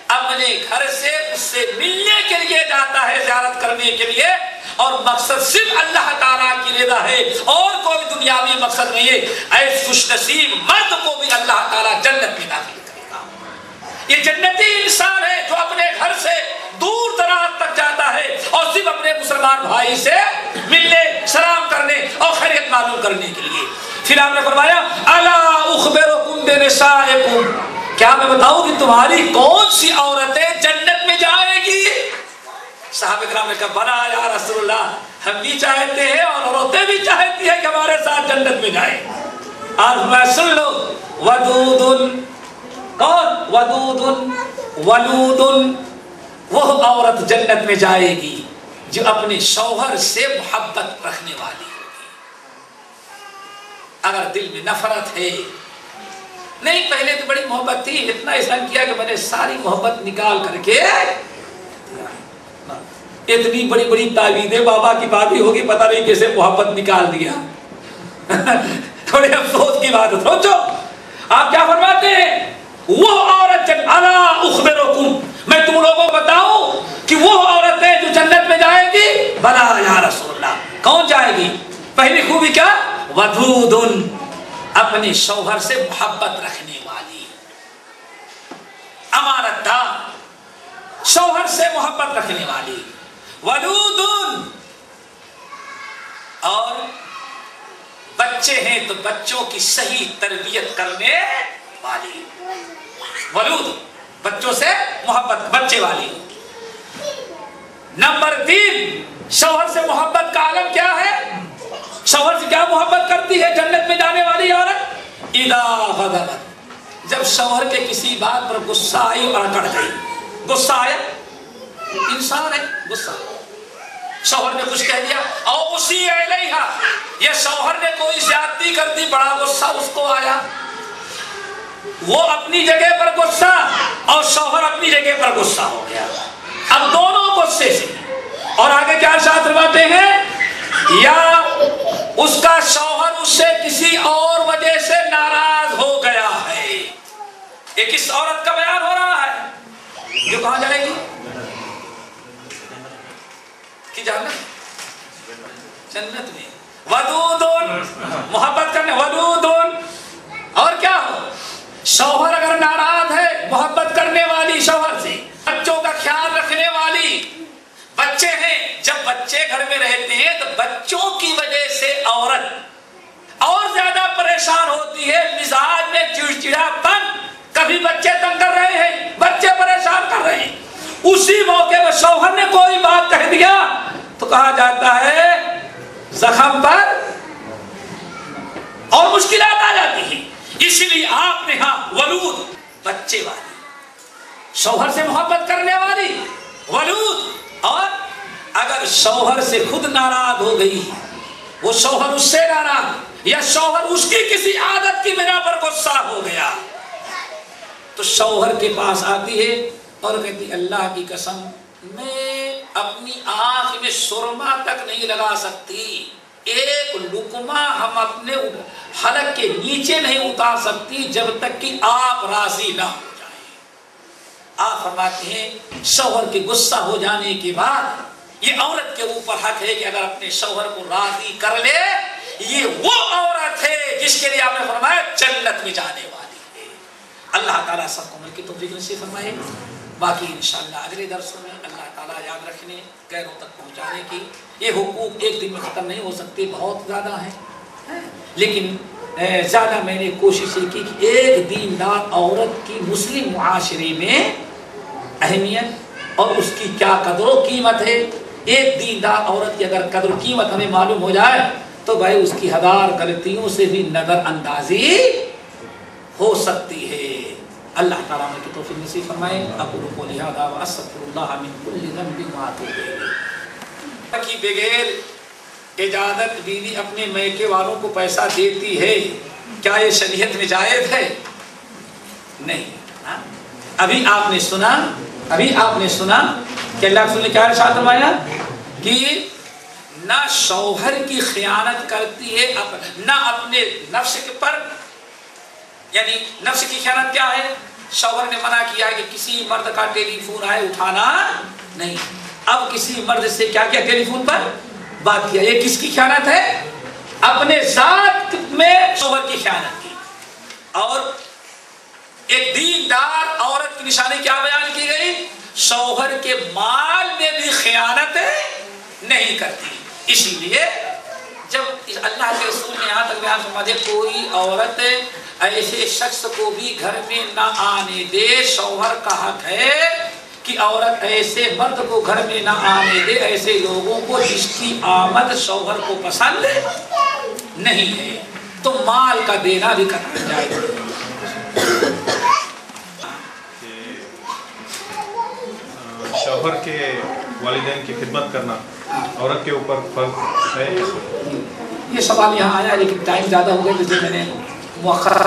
اپنے گھر سے اس سے ملنے کے لیے جاتا ہے، زیارت کرنے کے لیے، اور مقصد صرف اللہ تعالیٰ کی رضا ہے اور کوئی دنیاوی مقصد نہیں ہے، ایسے خوش نصیب مرد کو بھی اللہ تعالیٰ جنت میں داخل کرے گا۔ یہ جنتی انسان ہے جو اپنے گھر سے دور دراز تک جاتا ہے اور صرف اپنے مسلمان بھائی سے ملنے، سلام کرنے اور خیریت معلوم کرنے کے لیے۔ پھر آپ نے فرمایا الا اخبرکم بنسائکم، کیا میں بتاؤں کہ تمہاری کون سی عورتیں جنت میں جائیں گی؟ صحابہ کرام نے کہا بلا یا رسول اللہ، ہم بھی چاہتے ہیں اور عورتیں بھی چاہتی ہیں کہ ہمارے ساتھ جنت میں جائیں۔ اور میں سن لو، ودود، کون؟ ودود ولود، وہ عورت جنت میں جائے گی جو اپنے شوہر سے محبت رکھنے والی ہوگی۔ اگر دل میں نفرت ہے، نہیں پہلے تو بڑی محبت تھی، اتنا احسان کیا کہ میں نے ساری محبت نکال کر کے، اتنی بڑی بڑی تعویذیں بابا کی بات ہی ہوگی، پتہ نہیں کیسے محبت نکال دیا۔ تھوڑے افسوس کی بات ہے، سوچو آپ کیا فرماتے ہیں؟ وہ عورت الا اخبرکم، میں تم لوگوں کو بتاؤں کہ وہ عورت ہے جو جنت میں جائے گی؟ بلا یا رسول اللہ، کون جائے گی؟ پہلی خوبی کیا؟ ودود، اپنے شوہر سے محبت رکھنے والی، امانت دار، شوہر سے محبت رکھنے والی، ودود، اور بچے ہیں تو بچوں کی صحیح تربیت کرنے والی، ولود، بچوں سے محبت، بچے والی۔ نمبر 3، شوہر سے محبت کا عالم کیا ہے؟ شوہر سے کیا محبت کرتی ہے جنت میں جانے والی عورت؟ اذا غضبت، جب شوہر کے کسی بات پر غصہ آئی اور اکڑ گئی، غصہ آیا، انسان ہے، غصہ، شوہر نے کچھ کہہ دیا، او اسی علیہا، یا شوہر نے کوئی زیادتی کر دی، بڑا غصہ اس کو آیا، وہ اپنی جگہ پر غصہ اور شوہر اپنی جگہ پر غصہ ہو گیا، اب دونوں غصے سے، اور آگے کیا ارشاد فرماتے ہیں؟ یا اس کا شوہر اس سے کسی اور وجہ سے ناراض ہو گیا ہے۔ یہ کس عورت کا بیان ہو رہا ہے جو کہاں جائے گی؟ کہ جنت میں، ودود، محبت کرنے، ودود، اور کیا ہو؟ شوہر اگر ناراض ہے، محبت کرنے والی شوہر سے، بچوں کا خیال رکھنے والی، بچے ہیں، جب بچے گھر میں رہتے ہیں تو بچوں کی وجہ سے عورت اور زیادہ پریشان ہوتی ہے، مزاج میں چڑچڑا پن، کبھی بچے تنگ کر رہے ہیں، بچے پریشان کر رہے ہیں، اسی موقع پر شوہر نے کوئی بات کہہ دیا تو کہا جاتا ہے زخم پر اور مشکلات آ جاتی ہیں۔ اسی لیے آپ نے ہاں ولود، بچے والی، شوہر سے محبت کرنے والی، ولود، اور اگر شوہر سے خود ناراض ہو گئی، وہ شوہر اس سے ناراض، یا شوہر اس کی کسی عادت کی بنا پر غصہ ہو گیا، تو شوہر کے پاس آتی ہے اور کہتی اللہ کی قسم میں اپنی آنکھ میں سرما تک نہیں لگا سکتی، ایک لقمہ ہم اپنے حلق کے نیچے نہیں اتار سکتی جب تک کہ آپ راضی نہ ہو جائیں۔ آپ فرماتے ہیں شوہر کے غصہ ہو جانے کے بعد یہ عورت کے اوپر حق ہے کہ اگر اپنے شوہر کو راضی کر لے، یہ وہ عورت ہے جس کے لیے آپ نے فرمایا جنت میں جانے والی ہے۔ اللہ تعالیٰ سب کو مل کی توفیق نصیب فرمائے۔ باقی انشاءاللہ اگلے درسوں میں اللہ تعالیٰ یاد رکھنے، غیروں تک پہنچانے کی، یہ حقوق ایک دن میں ختم نہیں ہو سکتے، بہت زیادہ ہیں، لیکن زیادہ میں نے کوشش کی کہ ایک دیندار عورت کی مسلم معاشرے میں اہمیت اور اس کی کیا قدر و قیمت ہے۔ ایک دیندار عورت کی اگر قدر و قیمت ہمیں معلوم ہو جائے تو بھائی اس کی ہزار غلطیوں سے بھی نظر اندازی ہو سکتی ہے۔ اللہ تعالیٰ نے توفیق نصیب فرمائے۔ اقول قولی ھذا واستغفر اللہ من کل ذنب واتوب الیہ۔ کی بغیر اجازت بیوی اپنے میکے والوں کو پیسہ دیتی ہے، کیا یہ شریعت میں جائز ہے؟ نہیں۔ ابھی آپ نے سنا کہ اللہ رسول نے کیا ارشاد فرمایا کہ نہ شوہر کی خیانت کرتی ہے، نہ اپنے نفس کے پر، یعنی نفس کی خیانت کیا ہے؟ شوہر نے منع کیا ہے کہ کسی مرد کا ٹیلی فون آئے اٹھانا نہیں، اب کسی مرد سے کیا کیا ٹیلی فون پر بات کیا، یہ کس کی خیانت ہے؟ اپنے ذات میں شوہر کی خیانت کی۔ اور ایک دیندار عورت کی نشانی کیا بیان کی گئی؟ شوہر کے مال میں بھی خیانت نہیں کرتی۔ اسی لیے جب اللہ کے رسول نے یہاں تک بیان فرما دیا کوئی عورت ایسے شخص کو بھی گھر میں نہ آنے دے، شوہر کا حق ہے کہ عورت ایسے مرد کو گھر میں نہ آنے دے، ایسے لوگوں کو جس کی آمد شوہر کو پسند نہیں ہے، تو مال کا دینا بھی کرنا جائے۔ شوہر کے والدین کی خدمت کرنا عورت کے اوپر فرض ہے؟ یہ سوال یہاں آیا لیکن ٹائم زیادہ ہو گیا، جس میں نے مؤخر